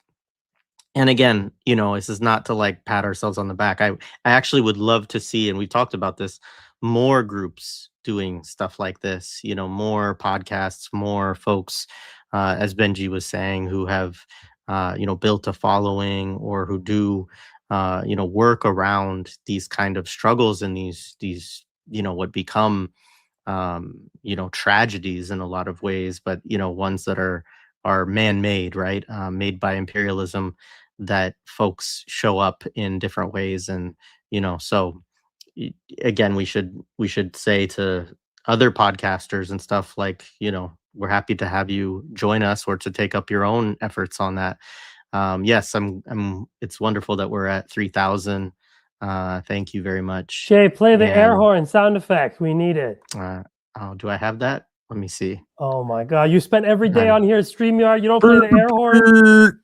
And again, this is not to pat ourselves on the back. I actually would love to see, and we talked about this, more groups doing stuff like this, more podcasts, more folks, as Benji was saying, who have, built a following, or who do, work around these kind of struggles and these, what become, tragedies in a lot of ways, but, ones that are man-made, right? Made by imperialism, that folks show up in different ways. And, so again, we should say to other podcasters and stuff, we're happy to have you join us or to take up your own efforts on that. Yes, it's wonderful that we're at 3,000. Thank you very much. Shay, play the air horn sound effect. We need it. Do I have that? Let me see. Oh my God. You spent every day on here at StreamYard. You don't play the air horn?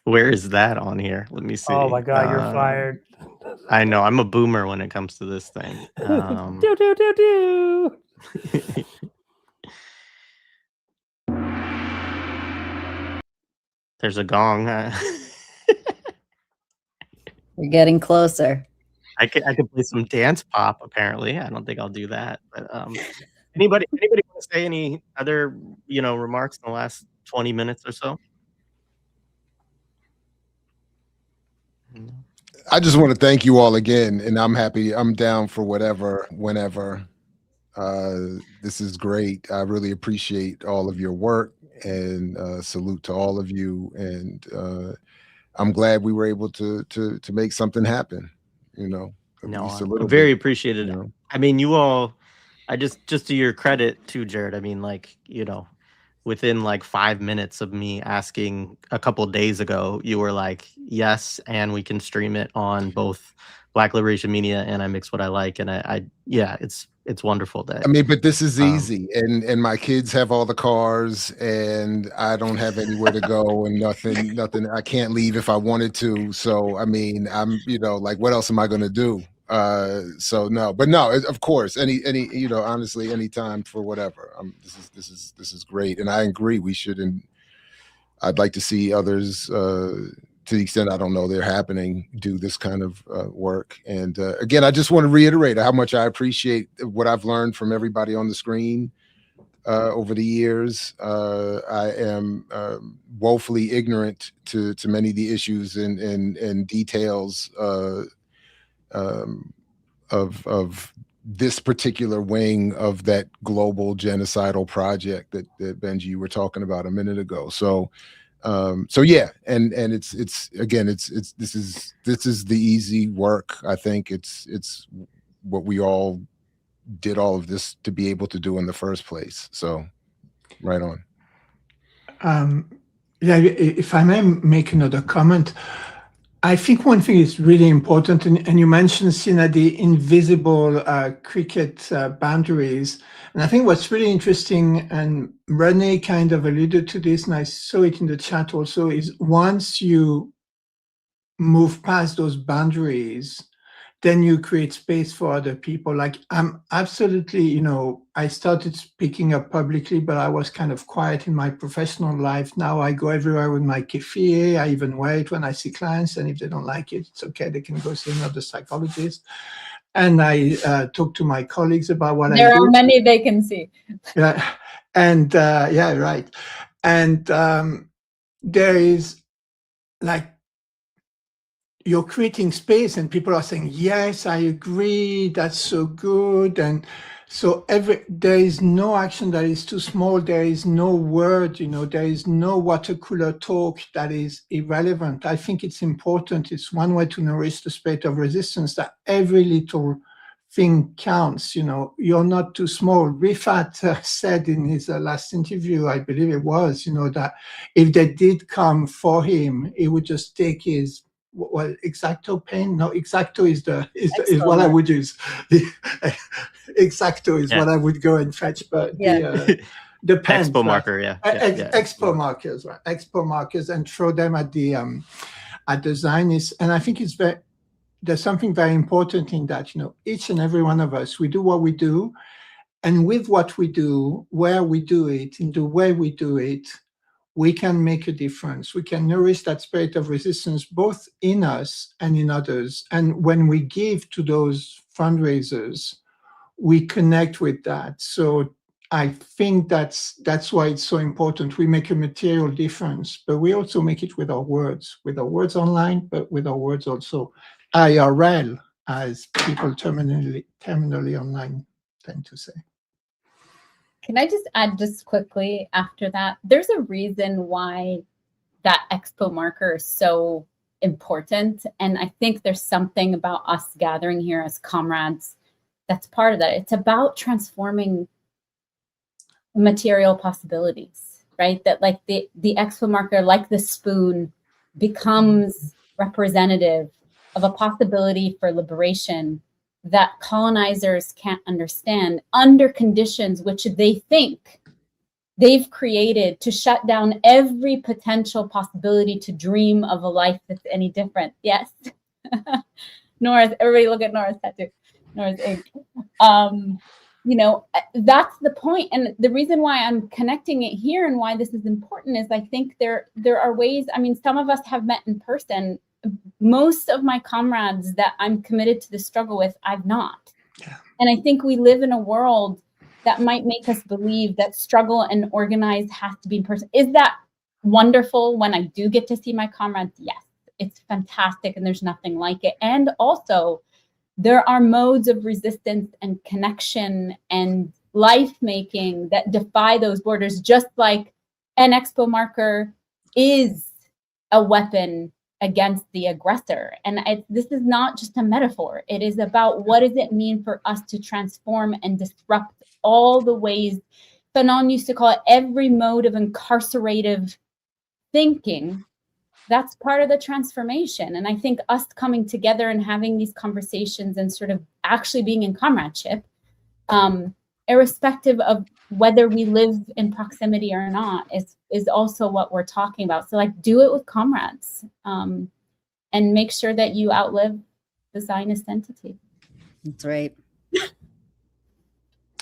Where is that on here? Let me see. Oh my God, you're fired. I know I'm a boomer when it comes to this thing. Do, do, do, do. There's a gong. We're getting closer. I could play some dance pop. Apparently, I don't think I'll do that. But anybody want to say any other remarks in the last 20 minutes or so? I just want to thank you all again, and I'm happy. I'm down for whatever, whenever. This is great. I really appreciate all of your work, and salute to all of you. And I'm glad we were able to make something happen. No, I'm very appreciated. You know? I mean, you all. I just to your credit too, Jared. I mean, like within like 5 minutes of me asking a couple days ago, you were like, yes, and we can stream it on both Black Liberation Media and iMiXWHATiLiKE. And I yeah, it's wonderful that. I mean, but this is easy, and my kids have all the cars, and I don't have anywhere to go, and nothing. I can't leave if I wanted to. So I mean, I'm like, what else am I going to do? So no, but no, of course, any honestly, any time for whatever. This is great, and I agree. We should, and I'd like to see others, to the extent I don't know they're happening, do this kind of work. And again, I just want to reiterate how much I appreciate what I've learned from everybody on the screen over the years. I am woefully ignorant to many of the issues and details of this particular wing of that global genocidal project that Benji, you were talking about a minute ago. So yeah, and it's again, this is the easy work. I think it's what we all did all of this to be able to do in the first place. So right on. Yeah, if I may make another comment, I think one thing is really important, and you mentioned, Sina, the invisible cricket boundaries. And I think what's really interesting, and Renee kind of alluded to this, and I saw it in the chat also, is once you move past those boundaries, then you create space for other people. Like I'm absolutely, I started speaking up publicly, but I was kind of quiet in my professional life. Now I go everywhere with my kefir. I even wear it when I see clients, and if they don't like it, it's okay. They can go see another psychologist. And I talk to my colleagues about what I do. There are many they can see. Yeah, and yeah, right. And there is like, you're creating space and people are saying, yes, I agree, that's so good. And so there is no action that is too small. There is no word, there is no water cooler talk that is irrelevant. I think it's important. It's one way to nourish the spirit of resistance, that every little thing counts. You're not too small. Refaat said in his last interview, I believe it was, that if they did come for him, he would just take his exacto pen. No, exacto is what I would use. Exacto is what I would go and fetch, but the pen, expo marker, expo markers, right? Expo markers, and throw them at the Zionists. And I think there's something very important in that. Each and every one of us, we do what we do, and with what we do, where we do it, in the way we do it, we can make a difference. We can nourish that spirit of resistance both in us and in others. And when we give to those fundraisers, we connect with that. So I think that's why it's so important. We make a material difference, but we also make it with our words online, but with our words also IRL, as people terminally online tend to say. Can I just add just quickly after that? There's a reason why that expo marker is so important. And I think there's something about us gathering here as comrades that's part of that. It's about transforming material possibilities, right? That like the expo marker, like the spoon, becomes representative of a possibility for liberation that colonizers can't understand under conditions which they think they've created to shut down every potential possibility to dream of a life that's any different. Yes. Nora's, everybody look at Nora's tattoo, Nora's ink. You know, that's the point. And the reason why I'm connecting it here and why this is important is I think there are ways, I mean, some of us have met in person. Most of my comrades that I'm committed to the struggle with, I've not. Yeah. And I think we live in a world that might make us believe that struggle and organize has to be in person. Is that wonderful when I do get to see my comrades? Yes, it's fantastic and there's nothing like it. And also, there are modes of resistance and connection and life-making that defy those borders, just like an expo marker is a weapon against the aggressor. And this is not just a metaphor. It is about what does it mean for us to transform and disrupt all the ways Fanon used to call it, every mode of incarcerative thinking. That's part of the transformation. And I think us coming together and having these conversations and sort of actually being in comradeship, irrespective of whether we live in proximity or not, is also what we're talking about. So like, do it with comrades, and make sure that you outlive the Zionist entity. That's right.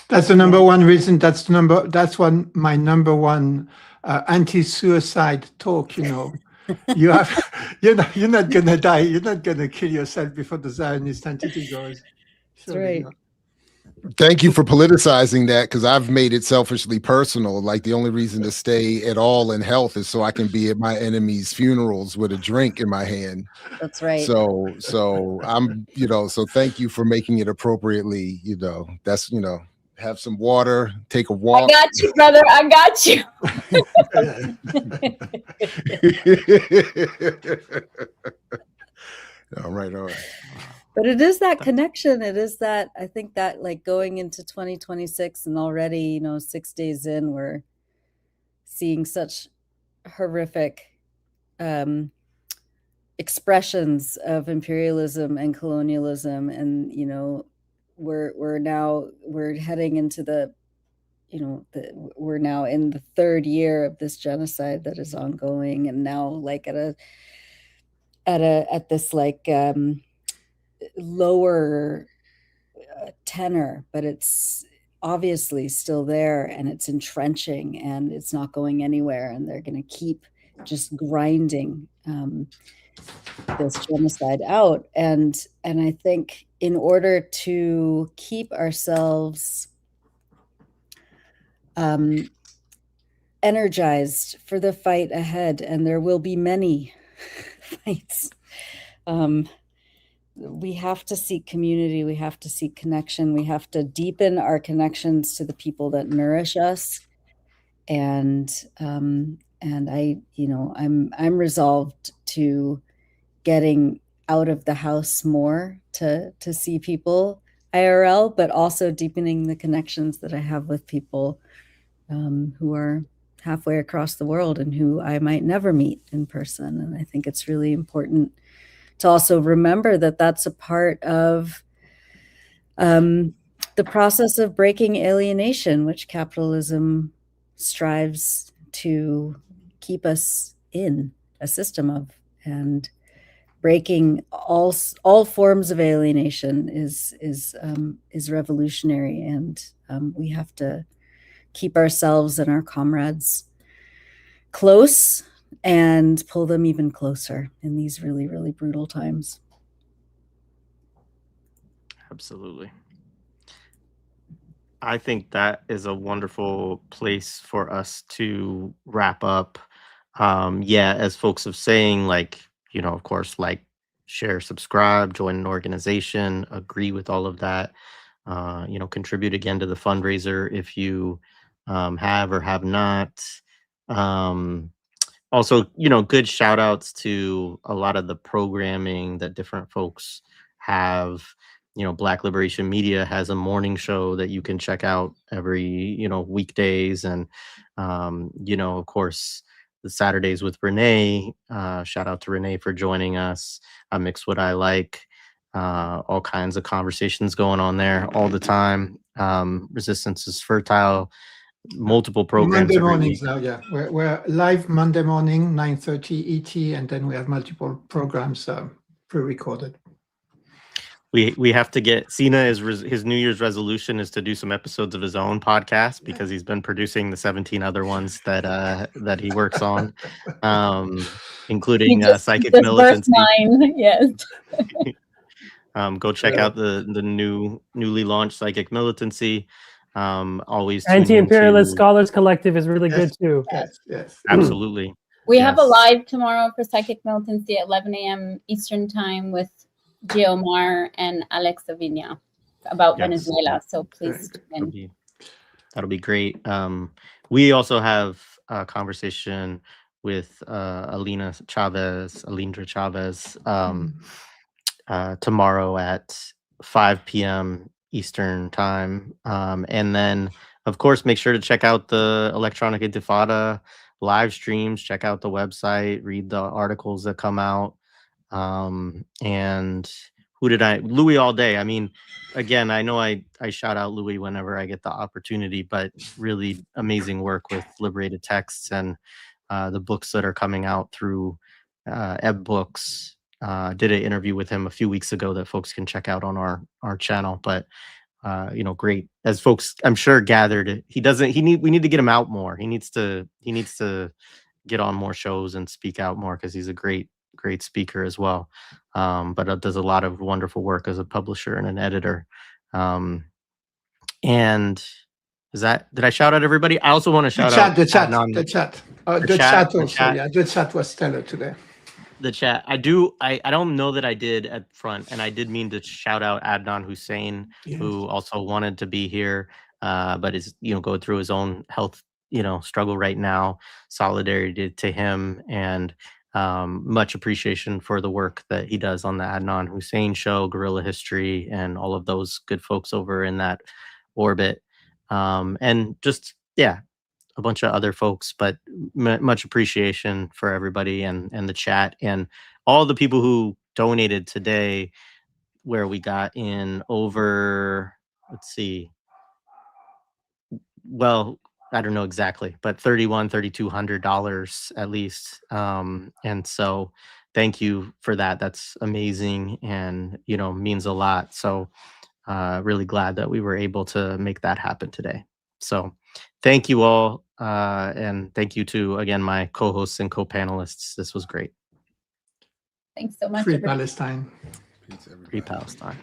That's the number one reason. That's my number one anti-suicide talk. You know, you're not gonna die. You're not gonna kill yourself before the Zionist entity goes. That's right. Thank you for politicizing that, because I've made it selfishly personal. Like, the only reason to stay at all in health is so I can be at my enemies' funerals with a drink in my hand. That's right. So I'm, so thank you for making it appropriately, that's, have some water, take a walk. I got you, brother. I got you. All right. But it is that connection. It is that, I think that, like, going into 2026 and already, 6 days in, we're seeing such horrific expressions of imperialism and colonialism. And, we're heading into we're now in the third year of this genocide that is ongoing. And now, like, at this like lower tenor, but it's obviously still there, and it's entrenching, and it's not going anywhere, and they're going to keep just grinding this genocide out. And I think in order to keep ourselves energized for the fight ahead, and there will be many fights, we have to seek community, we have to seek connection, we have to deepen our connections to the people that nourish us. And I'm resolved to getting out of the house more to see people IRL, but also deepening the connections that I have with people who are halfway across the world and who I might never meet in person. And I think it's really important to also remember that that's a part of the process of breaking alienation, which capitalism strives to keep us in a system of. And breaking all forms of alienation is revolutionary, and we have to keep ourselves and our comrades close and pull them even closer in these really, really brutal times. Absolutely. I think that is a wonderful place for us to wrap up. As folks have saying, like, of course, like, share, subscribe, join an organization, agree with all of that, contribute again to the fundraiser if you have or have not. Also, good shout outs to a lot of the programming that different folks have. Black Liberation Media has a morning show that you can check out every, weekdays. And, of course, the Saturdays with Renee. Shout out to Renee for joining us. iMiXWHATiLiKE. All kinds of conversations going on there all the time. Resistance is fertile. Multiple programs Monday every mornings week. now, yeah. We're live Monday morning, 9:30 ET, and then we have multiple programs pre-recorded. we have to get Sina his New Year's resolution is to do some episodes of his own podcast because he's been producing the 17 other ones that he works on, including psychic just burst militancy. mine. Yes. Go check out the newly launched Psychic Militancy. Always Anti-Imperialist into... Scholars Collective is really good too. Yes. Absolutely. We have a live tomorrow for Psychic Militancy at 11 a.m. Eastern Time with Geomar and Alex Avinia about Venezuela. So please tune in. That'll be great. We also have a conversation with Alindra Chavez tomorrow at 5 p.m. Eastern Time. And then, of course, make sure to check out the Electronic Intifada live streams. Check out the website, read the articles that come out. And Louis Allday. I mean, again, I know I shout out Louis whenever I get the opportunity, but really amazing work with Liberated Texts and the books that are coming out through Ebb Books. Did an interview with him a few weeks ago that folks can check out on our channel. But great, as folks I'm sure gathered, we need to get him out more. He needs to get on more shows and speak out more because he's a great speaker as well. But does a lot of wonderful work as a publisher and an editor. And did I shout out everybody? I also want to shout out the chat. The chat also. Yeah, the chat was stellar today. The chat. I don't know that I did at front, and I did mean to shout out Adnan Hussein, who also wanted to be here, but is going through his own health struggle right now. Solidarity to him, and much appreciation for the work that he does on the Adnan Hussein show, Guerrilla History, and all of those good folks over in that orbit, and just a bunch of other folks, but much appreciation for everybody and the chat and all the people who donated today, where we got in over, let's see, well, I don't know exactly, but $3,200 at least. And so thank you for that. That's amazing and means a lot. So really glad that we were able to make that happen today. So thank you all. And thank you to, again, my co-hosts and co-panelists. This was great. Thanks so much. Free Palestine. Peace, everybody. Free Palestine.